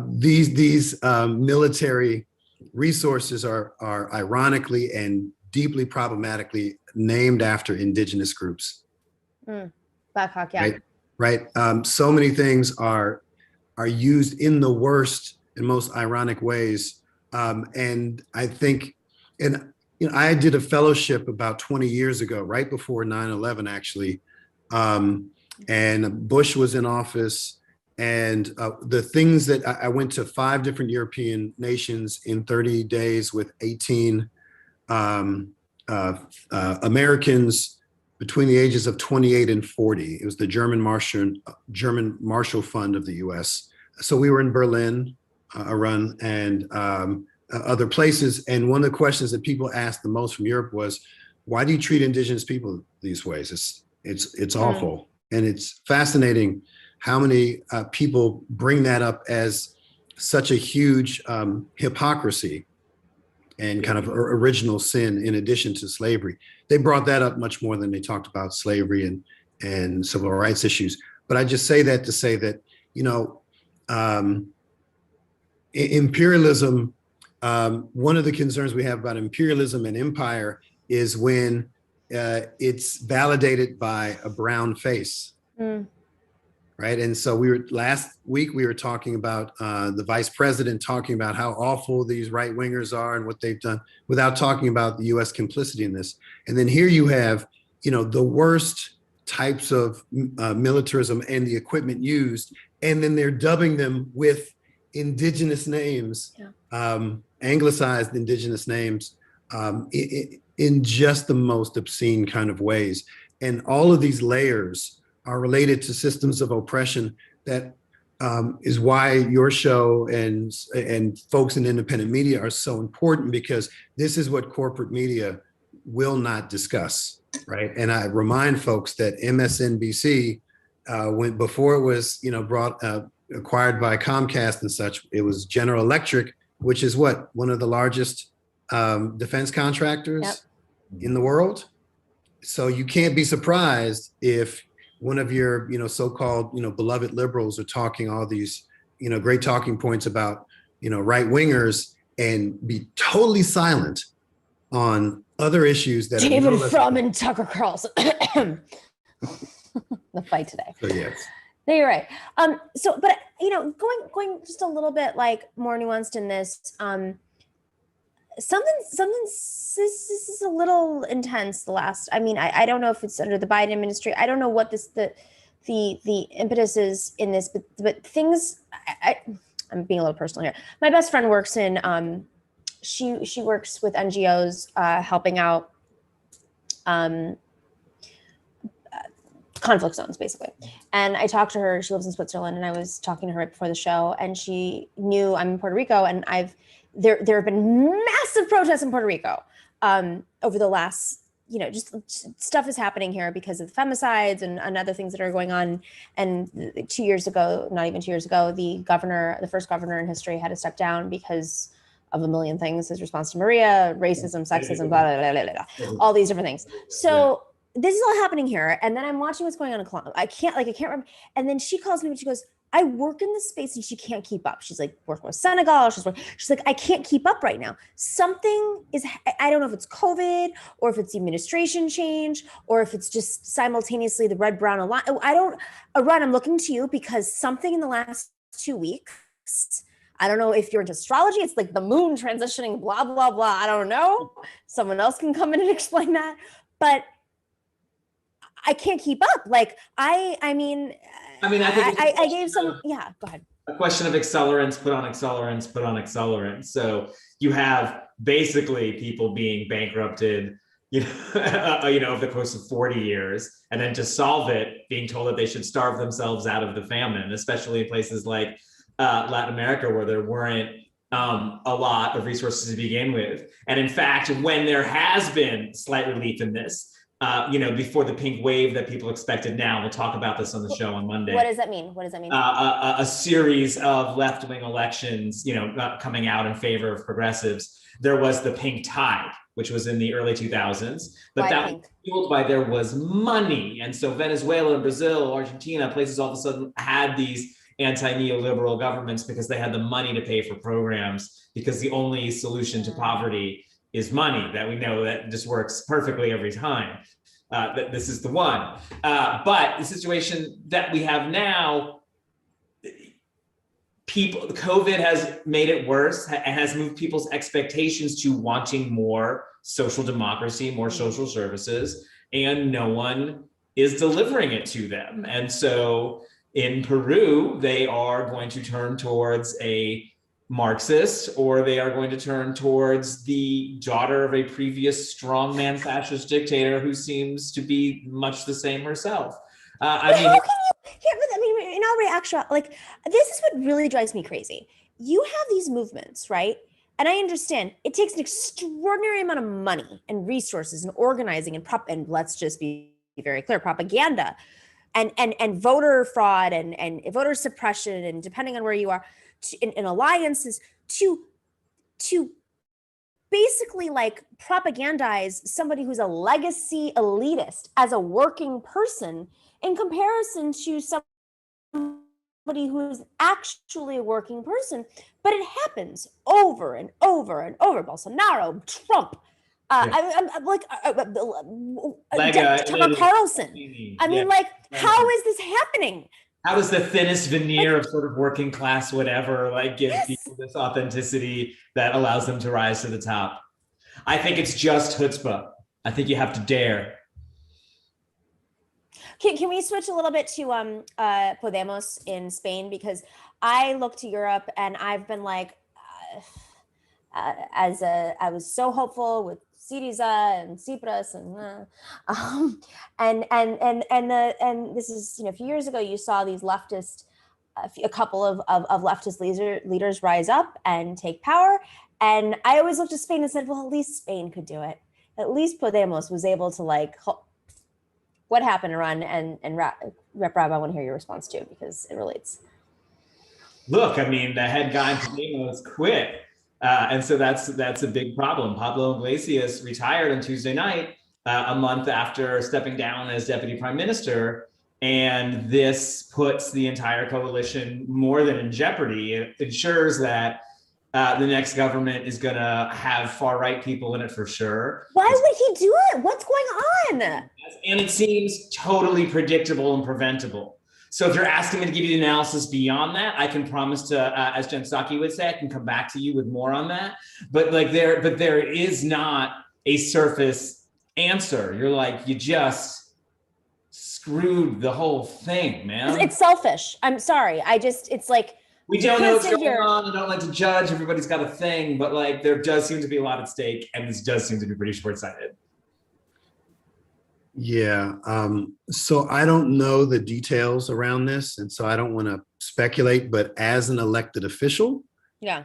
these military resources are ironically and deeply problematically named after indigenous groups. Black Hawk, yeah. Right. So many things are used in the worst and most ironic ways. And I think, and you know, I did a fellowship about 20 years ago, right before 9/11, actually. And Bush was in office. And the things that I went to 5 different European nations in 30 days with 18 Americans between the ages of 28 and 40. It was the German Marshall Fund of the US. So we were in Berlin, Arun, and other places. And one of the questions that people asked the most from Europe was, why do you treat indigenous people these ways? It's awful. And it's fascinating how many people bring that up as such a huge hypocrisy and kind of original sin in addition to slavery. They brought that up much more than they talked about slavery and civil rights issues. But I just say that to say that, you know, imperialism, one of the concerns we have about imperialism and empire is when it's validated by a brown face. Right. And so last week we were talking about the vice president talking about how awful these right wingers are and what they've done without talking about the US complicity in this. And then here you have, you know, the worst types of militarism and the equipment used. And then they're dubbing them with indigenous names, anglicized indigenous names in just the most obscene kind of ways. And all of these layers are related to systems of oppression that is why your show and folks in independent media are so important, because this is what corporate media will not discuss, right? And I remind folks that MSNBC, when before it was, you know, acquired by Comcast and such, it was General Electric, which is what, one of the largest defense contractors in the world. So you can't be surprised if one of your, you know, so-called, you know, beloved liberals are talking all these, you know, great talking points about, you know, right wingers and be totally silent on other issues that David Frum and Tucker Carlson. The fight today. So, yes. No, you're right. So, but you know, going just a little bit like more nuanced in this, this is a little intense. The last, I mean, I don't know if it's under the Biden administration. I don't know what the impetus is in this, but things. I'm being a little personal here. My best friend works in. She works with NGOs helping out conflict zones, basically. And I talked to her. She lives in Switzerland, and I was talking to her right before the show, and she knew I'm in Puerto Rico, and there have been massive protests in Puerto Rico over the last, you know, just stuff is happening here because of femicides and other things that are going on. And 2 years ago, not even 2 years ago, the first governor in history had to step down because of a million things. His response to Maria, racism, sexism, blah, blah, blah, blah, blah, all these different things. So this is all happening here. And then I'm watching what's going on in Colombia. I can't remember. And then she calls me and she goes, I work in this space and she can't keep up. She's like working with Senegal. She's like, I can't keep up right now. Something is, I don't know if it's COVID or if it's the administration change or if it's just simultaneously the red, brown, Arun, I'm looking to you because something in the last 2 weeks, I don't know if you're into astrology. It's like the moon transitioning, blah, blah, blah. I don't know. Someone else can come in and explain that. But I can't keep up. Like, I think I gave some, yeah, go ahead. A question of accelerants, put on accelerants, put on accelerants. So you have basically people being bankrupted, over the course of 40 years, and then to solve it, being told that they should starve themselves out of the famine, especially in places like Latin America, where there weren't a lot of resources to begin with. And in fact, when there has been slight relief in this, before the pink wave that people expected now, we'll talk about this on the show on Monday. What does that mean? A series of left-wing elections, coming out in favor of progressives. There was the pink tide, which was in the early 2000s, but that was fueled by there was money. And so Venezuela, Brazil, Argentina, places all of a sudden had these anti-neoliberal governments because they had the money to pay for programs, because the only solution to poverty is money, that we know that just works perfectly every time. That this is the one. But the situation that we have now, COVID has made it worse and has moved people's expectations to wanting more social democracy, more social services, and no one is delivering it to them. And so in Peru, they are going to turn towards a Marxist, or they are going to turn towards the daughter of a previous strongman fascist dictator who seems to be much the same herself. In all actuality, like, this is what really drives me crazy. You have these movements, right? And I understand it takes an extraordinary amount of money and resources and organizing and let's just be very clear, propaganda and voter fraud and voter suppression, and depending on where you are, in alliances to basically like propagandize somebody who's a legacy elitist as a working person in comparison to somebody who's actually a working person. But it happens over and over and over. Bolsonaro, Trump, I'm like Tucker Carlson. How is this happening? How does the thinnest veneer of sort of working class whatever give people this authenticity that allows them to rise to the top? I think it's just chutzpah. I think you have to dare. Can we switch a little bit to Podemos in Spain? Because I look to Europe and I've been like, I was so hopeful with Syriza and Tsipras and this is, a few years ago, you saw these a couple of leftist leaders rise up and take power. And I always looked at Spain and said, well, at least Spain could do it. At least Podemos was able to what happened, Arun and Rep Rabb, I want to hear your response too, because it relates. Look, the head guy in Podemos quit. And so that's a big problem. Pablo Iglesias retired on Tuesday night, a month after stepping down as deputy prime minister. And this puts the entire coalition more than in jeopardy. It ensures that the next government is going to have far-right people in it for sure. Why would he do it? What's going on? And it seems totally predictable and preventable. So if you're asking me to give you the analysis beyond that, I can promise to, as Jen Psaki would say, I can come back to you with more on that. But there is not a surface answer. You just screwed the whole thing, man. It's selfish. I'm sorry. It's like, we don't know what's going on. I don't like to judge. Everybody's got a thing, but there does seem to be a lot at stake, and this does seem to be pretty short-sighted. Yeah. So I don't know the details around this, and so I don't want to speculate, but as an elected official, yeah,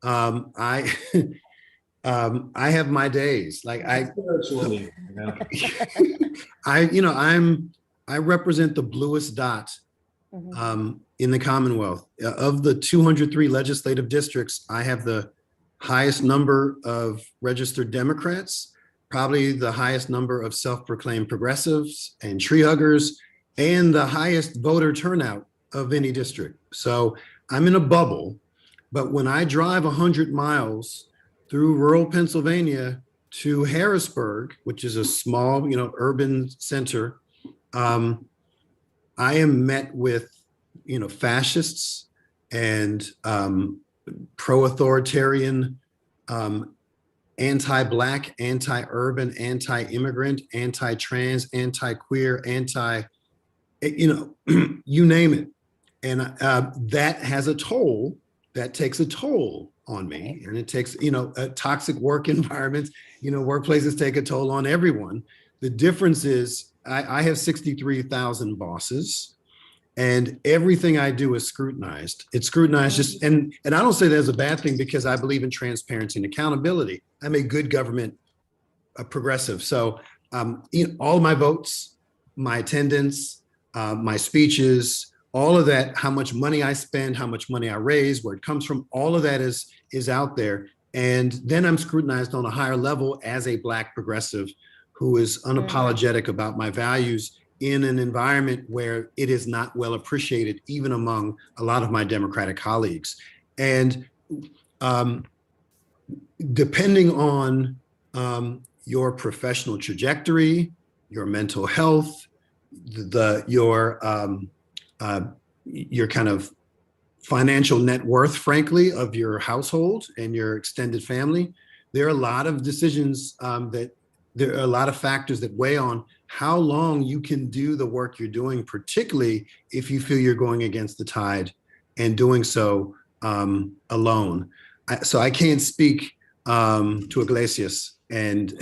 I have my days. I represent the bluest dot in the Commonwealth. Of the 203 legislative districts, I have the highest number of registered Democrats, probably the highest number of self-proclaimed progressives and tree huggers, and the highest voter turnout of any district. So I'm in a bubble, but when I drive 100 miles through rural Pennsylvania to Harrisburg, which is a small, urban center, I am met with, fascists and pro-authoritarian, anti-Black, anti-urban, anti-immigrant, anti-trans, anti-queer, you name it. And that has a toll. That takes a toll on me. And it takes, toxic work environments, workplaces take a toll on everyone. The difference is I have 63,000 bosses. And everything I do is scrutinized. It's scrutinized just, and I don't say that as a bad thing because I believe in transparency and accountability. I'm a good government progressive. So all my votes, my attendance, my speeches, all of that, how much money I spend, how much money I raise, where it comes from, all of that is out there. And then I'm scrutinized on a higher level as a Black progressive who is unapologetic about my values in an environment where it is not well appreciated, even among a lot of my Democratic colleagues. And depending on your professional trajectory, your mental health, your kind of financial net worth, frankly, of your household and your extended family, there are a lot of decisions there are a lot of factors that weigh on how long you can do the work you're doing, particularly if you feel you're going against the tide and doing so alone. So I can't speak to Iglesias and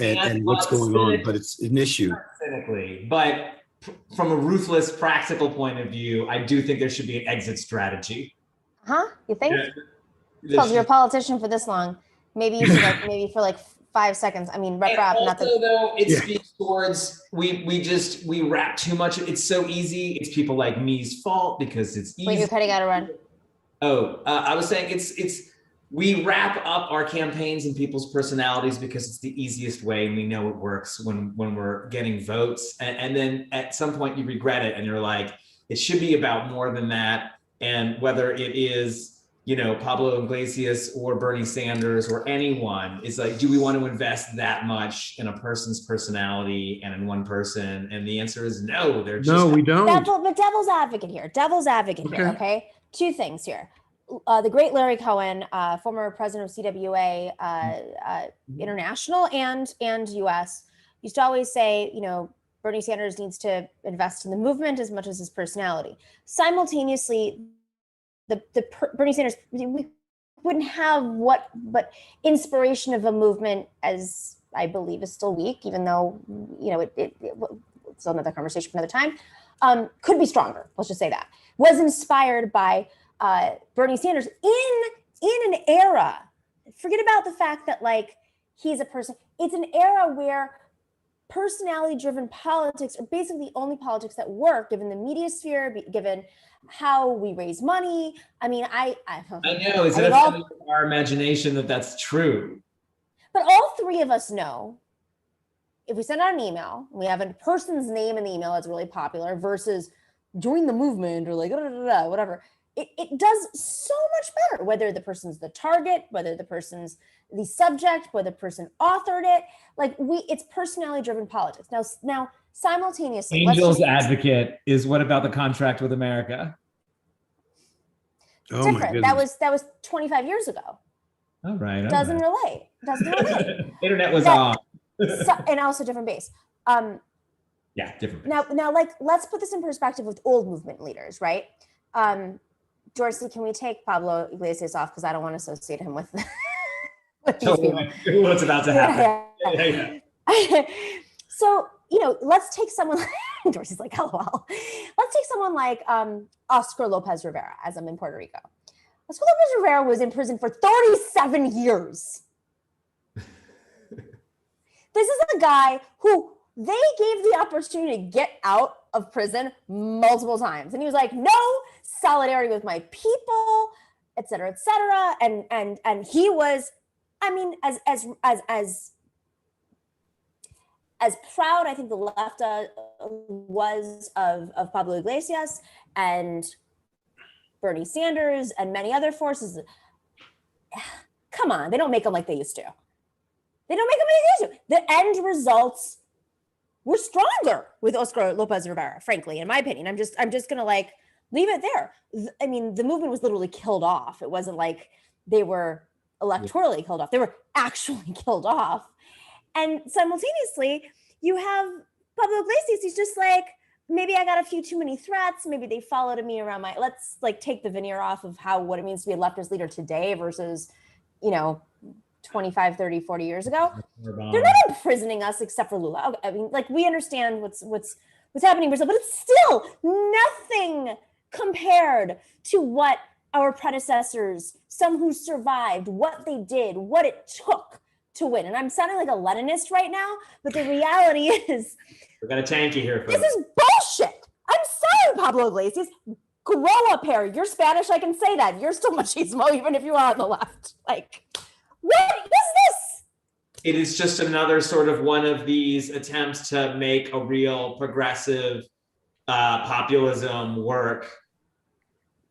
what's going on, but it's an issue. Cynically, but from a ruthless, practical point of view, I do think there should be an exit strategy. Huh? You think? Well, you're a politician for this long. Maybe you should maybe for 5 seconds. I mean, rep. Though it speaks towards we rap too much. It's so easy. It's people like me's fault because it's easy. Wait, you're cutting out a run. Oh, I was saying we wrap up our campaigns in people's personalities because it's the easiest way and we know it works when we're getting votes. And then at some point you regret it and you're like, it should be about more than that. And whether it is, Pablo Iglesias or Bernie Sanders or anyone, it's like, do we want to invest that much in a person's personality and in one person? And the answer is no. No, we don't. But devil's advocate here. Okay. Two things here. The great Larry Cohen, former president of CWA International and US, used to always say, Bernie Sanders needs to invest in the movement as much as his personality. Simultaneously, Bernie Sanders, we wouldn't have but inspiration of a movement, as I believe is still weak, even though, it's another conversation for another time, could be stronger. Let's just say that. Was inspired by Bernie Sanders in an era, forget about the fact that he's a person, it's an era where personality-driven politics are basically the only politics that work, given the media sphere, given how we raise money. I mean, I know, is it our imagination that that's true? But all three of us know, if we send out an email, we have a person's name in the email that's really popular versus join the movement or whatever. It does so much better, whether the person's the target, whether the person's the subject, whether the person authored it. It's personality-driven politics. Now, simultaneously, Angel's advocate is what about the contract with America? Oh, different. That was 25 years ago. All right. Doesn't relate. Internet was on. And also different base. Yeah, different base. Now, let's put this in perspective with old movement leaders, right? Dorsey, can we take Pablo Iglesias off because I don't want to associate him with these people. What's about to happen? Yeah. So, let's take someone like, Dorsey's like, LOL. Let's take someone like Oscar Lopez Rivera, as I'm in Puerto Rico. Oscar Lopez Rivera was in prison for 37 years. This is a guy who they gave the opportunity to get out of prison multiple times. And he was like, no solidarity with my people, et cetera, et cetera. And he was, as proud, I think the left was of Pablo Iglesias, and Bernie Sanders and many other forces. Come on, they don't make them like they used to. They don't make them like they used to. The end results were stronger with Oscar Lopez Rivera, frankly, in my opinion. I'm just gonna like leave it there. I mean, the movement was literally killed off. It wasn't like they were electorally killed off. They were actually killed off. And simultaneously, you have Pablo Iglesias. He's just like, maybe I got a few too many threats. Maybe they followed me around let's like take the veneer off of what it means to be a leftist leader today versus, 25, 30, 40 years ago. They're not imprisoning us except for Lula. Okay, I mean, like, we understand what's happening in Brazil, but it's still nothing compared to what our predecessors, some who survived, what they did, what it took to win. And I'm sounding like a Leninist right now, but the reality is, we're gonna tank you here. This is bullshit. I'm sorry, Pablo Iglesias. Grow up here. You're Spanish. I can say that. You're still machismo, even if you are on the left. Like, what is this? It is just another sort of one of these attempts to make a real progressive populism work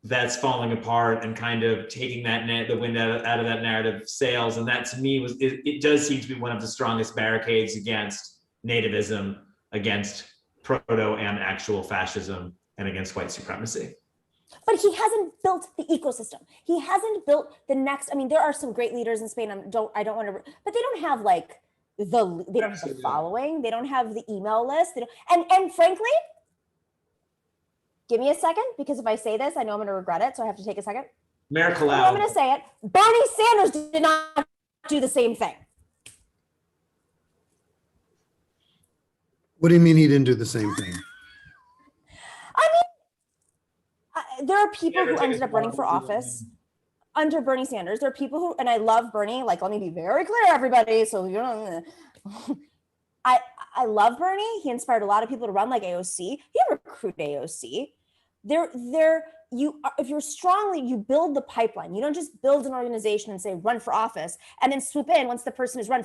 that's falling apart and kind of taking the wind out of that narrative sails. And that, to me, it does seem to be one of the strongest barricades against nativism, against proto and actual fascism, and against white supremacy. But he hasn't built the ecosystem. He hasn't built the next. I mean, there are some great leaders in Spain. I don't want to, but they don't have like they don't have the following. They don't have the email list. They don't, and frankly, give me a second, because if I say this, I know I'm going to regret it. So I have to take a second. Miracle out. I'm going to say it. Bernie Sanders did not do the same thing. What do you mean he didn't do the same thing? I mean, there are people who ended up running for office under Bernie Sanders. There are people who, and I love Bernie, like, let me be very clear, everybody. So, I love Bernie. He inspired a lot of people to run, like AOC. He didn't recruit AOC. If you're strongly, you build the pipeline. You don't just build an organization and say run for office and then swoop in once the person has run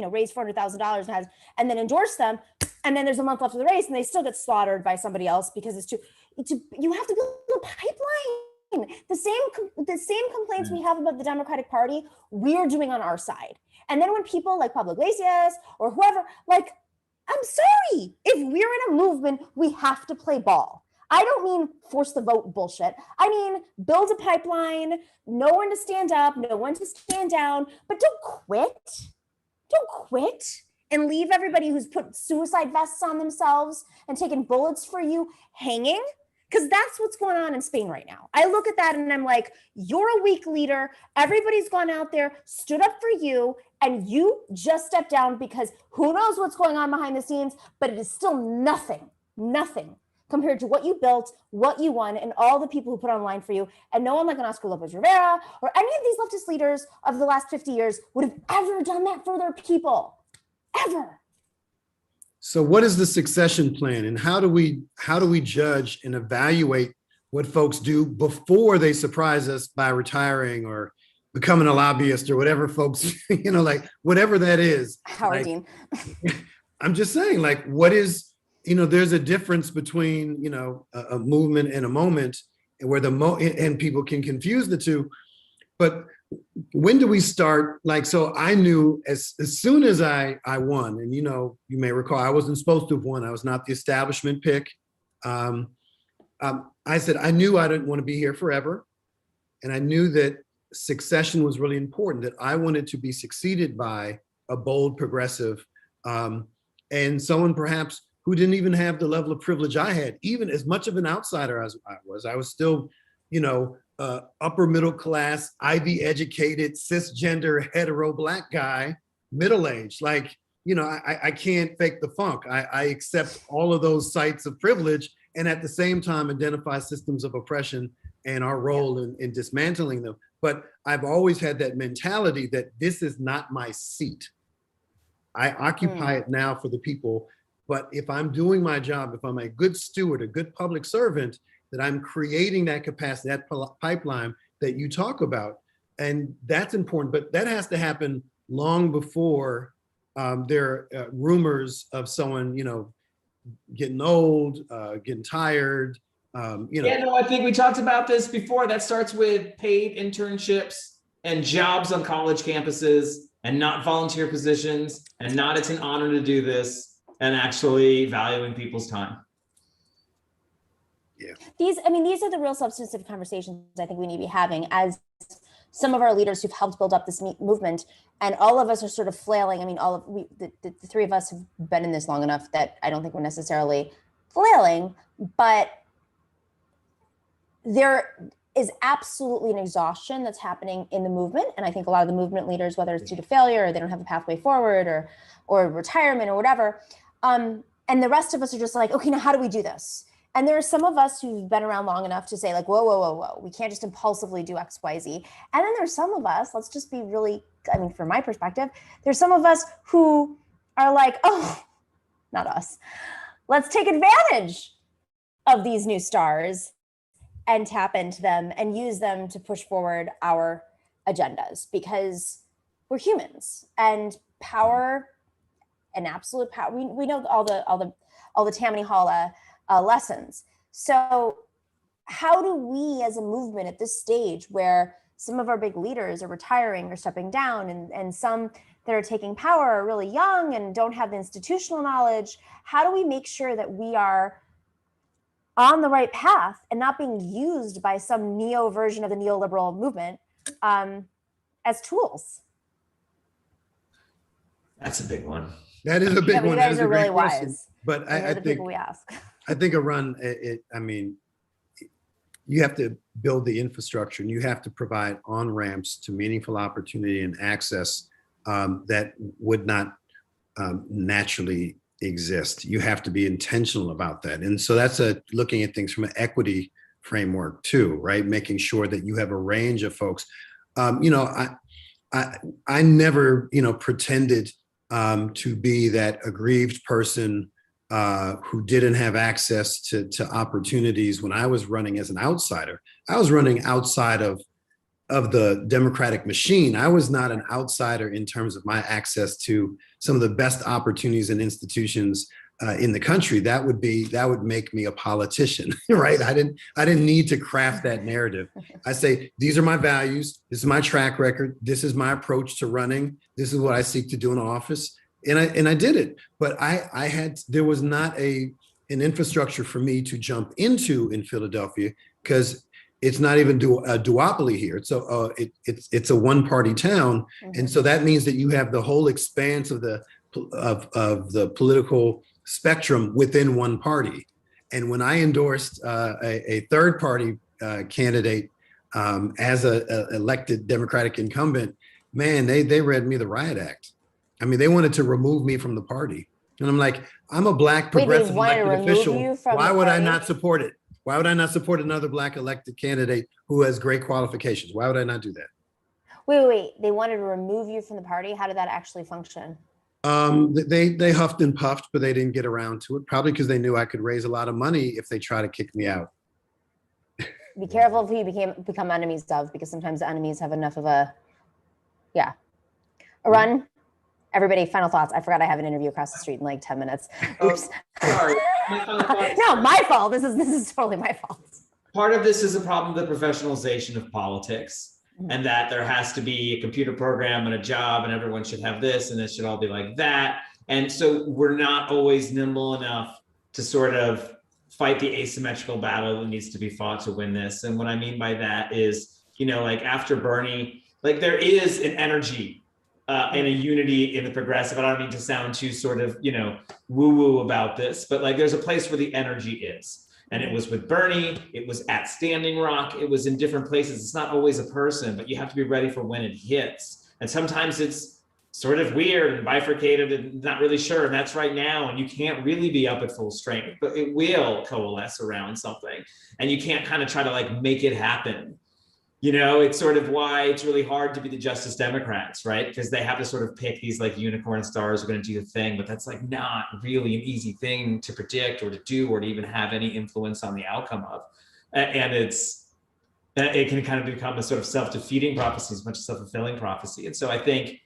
raised $400,000 and then endorse them, and then there's a month left of the race and they still get slaughtered by somebody else because you have to build a pipeline. The same complaints we have about the Democratic Party, we're doing on our side. And then when people like Pablo Iglesias or whoever, like, I'm sorry, if we're in a movement, we have to play ball. I don't mean force the vote bullshit. I mean, build a pipeline, know when to stand up, know when to stand down, but don't quit. Don't quit and leave everybody who's put suicide vests on themselves and taken bullets for you hanging, because that's what's going on in Spain right now. I look at that and I'm like, you're a weak leader. Everybody's gone out there, stood up for you, and you just stepped down because who knows what's going on behind the scenes, but it is still nothing compared to what you built, what you won, and all the people who put on line for you. And no one like an Oscar Lopez Rivera or any of these leftist leaders of the last 50 years would have ever done that for their people, ever. So what is the succession plan, and how do we judge and evaluate what folks do before they surprise us by retiring or becoming a lobbyist or whatever folks, like whatever that is? Howard Dean. I'm just saying, like, what is, there's a difference between, a movement and a moment, and where and people can confuse the two. But when do we start? Like, so I knew as soon as I won, and you may recall, I wasn't supposed to have won. I was not the establishment pick. I said I knew I didn't want to be here forever, and I knew that succession was really important. That I wanted to be succeeded by a bold progressive, and someone perhaps who didn't even have the level of privilege I had, even as much of an outsider as I was. I was still, upper middle class, Ivy educated, cisgender, hetero Black guy, middle-aged. Like, I can't fake the funk. I accept all of those sites of privilege, and at the same time identify systems of oppression and our role in dismantling them. But I've always had that mentality that this is not my seat. I occupy it now for the people. But if I'm doing my job, if I'm a good steward, a good public servant, that I'm creating that capacity, that pipeline that you talk about. And that's important, but that has to happen long before there are rumors of someone, getting old, getting tired, Yeah, no, I think we talked about this before. That starts with paid internships and jobs on college campuses and not volunteer positions and not it's an honor to do this and actually valuing people's time. Yeah. These are the real substantive conversations I think we need to be having as some of our leaders who've helped build up this movement, and all of us are sort of flailing. I mean, the three of us have been in this long enough that I don't think we're necessarily flailing, but there is absolutely an exhaustion that's happening in the movement. And I think a lot of the movement leaders, whether it's due to failure or they don't have a pathway forward or retirement or whatever, and the rest of us are just like, okay, now how do we do this? And there are some of us who've been around long enough to say like, whoa, whoa, whoa, whoa, we can't just impulsively do X, Y, Z. And then there's some of us, let's just be really, I mean, from my perspective, there's some of us who are like, oh, not us. Let's take advantage of these new stars and tap into them and use them to push forward our agendas, because we're humans, and power and absolute power. We know all the Tammany Hall lessons. So how do we as a movement at this stage, where some of our big leaders are retiring or stepping down, and some that are taking power are really young and don't have the institutional knowledge, how do we make sure that we are on the right path and not being used by some neo version of the neoliberal movement as tools? That's a big one. That is a big one. You guys are really wise. But I think people we ask. I think Arun, you have to build the infrastructure and you have to provide on-ramps to meaningful opportunity and access that would not naturally exist. You have to be intentional about that. And so that's looking at things from an equity framework too, right? Making sure that you have a range of folks. I never, pretended to be that aggrieved person who didn't have access to opportunities when I was running as an outsider. I was running outside of the democratic machine. I was not an outsider in terms of my access to some of the best opportunities and institutions in the country. That would make me a politician, right? I didn't need to craft that narrative. I say, these are my values. This is my track record. This is my approach to running. This is what I seek to do in office. And I did it, but there was not an infrastructure for me to jump into in Philadelphia, because it's not even a duopoly here. It's a one-party town, and so that means that you have the whole expanse of the political spectrum within one party. And when I endorsed a third-party candidate as an elected Democratic incumbent, man, they read me the riot act. I mean, they wanted to remove me from the party. And I'm like, I'm a Black progressive elected official. Why would I not support it? Why would I not support another Black elected candidate who has great qualifications? Why would I not do that? Wait. They wanted to remove you from the party? How did that actually function? They huffed and puffed, but they didn't get around to it. Probably because they knew I could raise a lot of money if they try to kick me out. Be careful who you become enemies of, because sometimes the enemies have enough of a, yeah. Arun? Everybody, final thoughts. I forgot I have an interview across the street in like 10 minutes. Oops. Sorry. No, my fault. This is totally my fault. Part of this is a problem of the professionalization of politics, and that there has to be a computer program and a job, and everyone should have this, and it should all be like that. And so we're not always nimble enough to sort of fight the asymmetrical battle that needs to be fought to win this. And what I mean by that is, like after Bernie, like there is an energy and a unity in the progressive. I don't mean to sound too sort of, woo-woo about this, but like there's a place where the energy is. And it was with Bernie, it was at Standing Rock, it was in different places. It's not always a person, but you have to be ready for when it hits. And sometimes it's sort of weird and bifurcated and not really sure. And that's right now. And you can't really be up at full strength, but it will coalesce around something. And you can't kind of try to like make it happen. It's sort of why it's really hard to be the Justice Democrats, right? Because they have to sort of pick these like unicorn stars who are going to do the thing, but that's like not really an easy thing to predict or to do or to even have any influence on the outcome of. And it can kind of become a sort of self-defeating prophecy as much as self-fulfilling prophecy. And so I think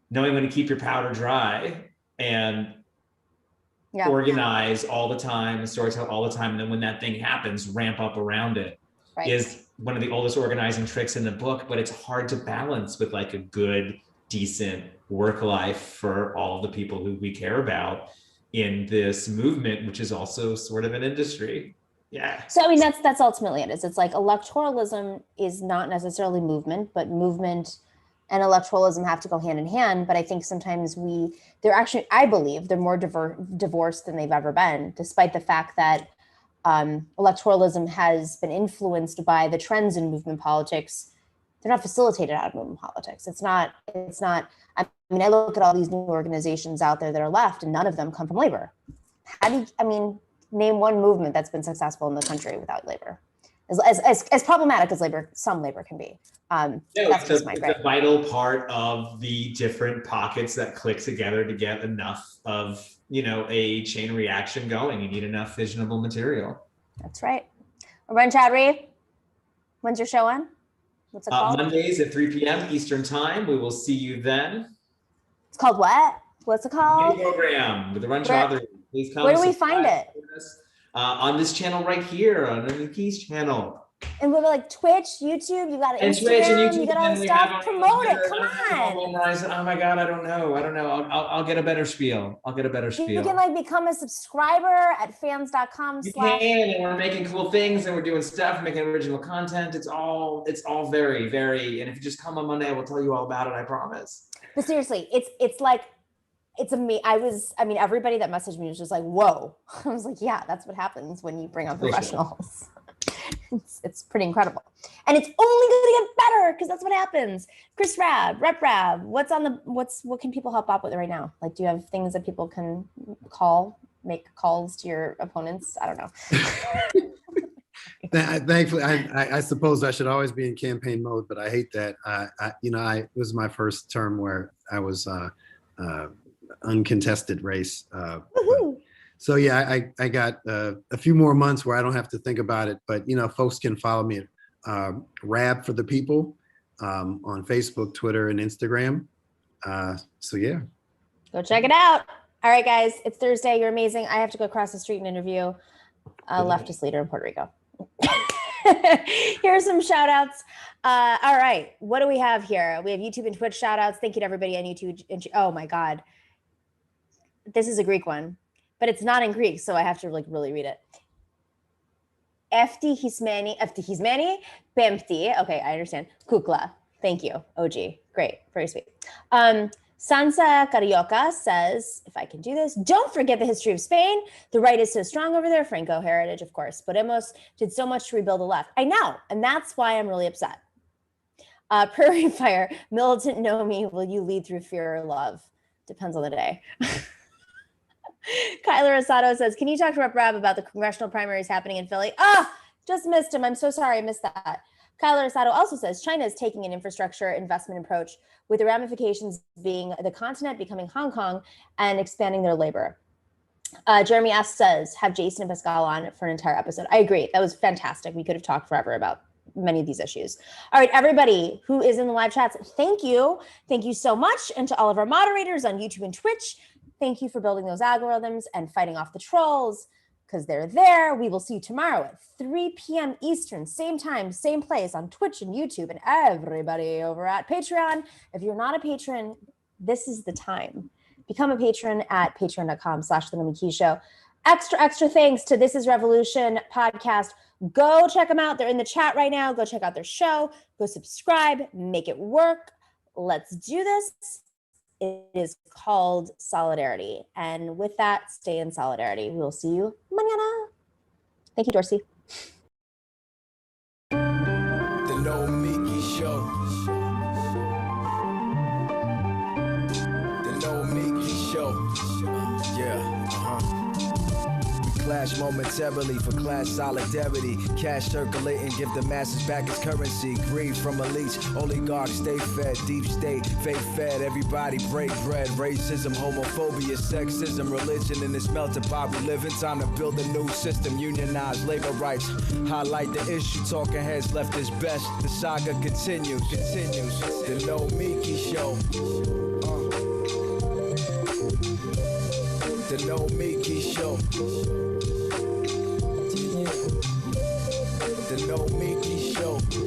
knowing when to keep your powder dry and organize all the time, storytell all the time, and then when that thing happens, ramp up around it, is one of the oldest organizing tricks in the book. But it's hard to balance with like a good, decent work life for all the people who we care about in this movement, which is also sort of an industry. Yeah. So I mean, that's ultimately it. It's like electoralism is not necessarily movement, but movement and electoralism have to go hand in hand. But I think sometimes I believe they're more divorced than they've ever been, despite the fact that electoralism has been influenced by the trends in movement politics. They're not facilitated out of movement politics. It's not, I mean, I look at all these new organizations out there that are left and none of them come from labor. Name one movement that's been successful in the country without labor. As problematic as some labor can be. That's just my gripe. It's a vital part of the different pockets that click together to get enough of, a chain reaction going. You need enough fissionable material. That's right. Arun Chaudhary, when's your show on? What's it called? Mondays at 3 p.m. Eastern time. We will see you then. It's called what? What's it called? New program with Arun Chaudhary. Please come. Where do we find it? On this channel right here, on Nomiki's channel. And we're like Twitch, YouTube, you got it. And Twitch and YouTube. You got all the stuff. Promote it. Come on. Oh my God, I don't know. I'll get a better spiel. You can like become a subscriber at fans.com. You can, and we're making cool things and we're doing stuff, making original content. It's all very, very, and if you just come on Monday, I will tell you all about it, I promise. But seriously, it's like, everybody that messaged me was just like, whoa. I was like, yeah, that's what happens when you bring on professionals. It's pretty incredible. And it's only going to get better because that's what happens. Chris Rabb, Rabb, what can people help out with right now? Like, do you have things that people can make calls to your opponents? I don't know. Thankfully, I suppose I should always be in campaign mode, but I hate that. It was my first term where I was uncontested race. So yeah, I got a few more months where I don't have to think about it, but folks can follow me at Rabb for the People on Facebook, Twitter, and Instagram. So yeah. Go check it out. All right, guys, it's Thursday. You're amazing. I have to go across the street and interview a leftist leader in Puerto Rico. Here are some shout outs. All right, what do we have here? We have YouTube and Twitch shout outs. Thank you to everybody on YouTube. Oh my God. This is a Greek one, but it's not in Greek, so I have to really read it. Efti Hismani, Pempti. Okay, I understand. Kukla. Thank you. OG. Great. Very sweet. Sansa Carioca says, if I can do this, don't forget the history of Spain. The right is so strong over there. Franco heritage, of course. Podemos did so much to rebuild the left. I know, and that's why I'm really upset. Prairie Fire, militant Nomi, will you lead through fear or love? Depends on the day. Kyler Asado says, can you talk to Rabb about the congressional primaries happening in Philly? Just missed him. I'm so sorry I missed that. Kyler Asado also says China is taking an infrastructure investment approach with the ramifications being the continent becoming Hong Kong and expanding their labor. Jeremy S. says, have Jason and Pascal on for an entire episode. I agree. That was fantastic. We could have talked forever about many of these issues. All right, everybody who is in the live chats, thank you. Thank you so much. And to all of our moderators on YouTube and Twitch, thank you for building those algorithms and fighting off the trolls, because they're there. We will see you tomorrow at 3 p.m. Eastern, same time, same place on Twitch and YouTube, and everybody over at Patreon. If you're not a patron, this is the time. Become a patron at patreon.com/The Nomiki Show. Extra thanks to This Is Revolution podcast. Go check them out. They're in the chat right now. Go check out their show. Go subscribe. Make it work. Let's do this. It is called Solidarity. And with that, stay in solidarity. We will see you mañana. Thank you, Dorsey. The Nomiki Show. The Nomiki Show. Yeah. Clash momentarily for class solidarity. Cash circulating, give the masses back its currency. Greed from elites, oligarchs stay fed. Deep state, fake fed, everybody break bread. Racism, homophobia, sexism, religion in this melting pot we live in. Time to build a new system, unionize labor rights. Highlight the issue, talking heads left is best. The saga continues. The Nomiki Show. The Nomiki Show. Show. The Nomiki Show.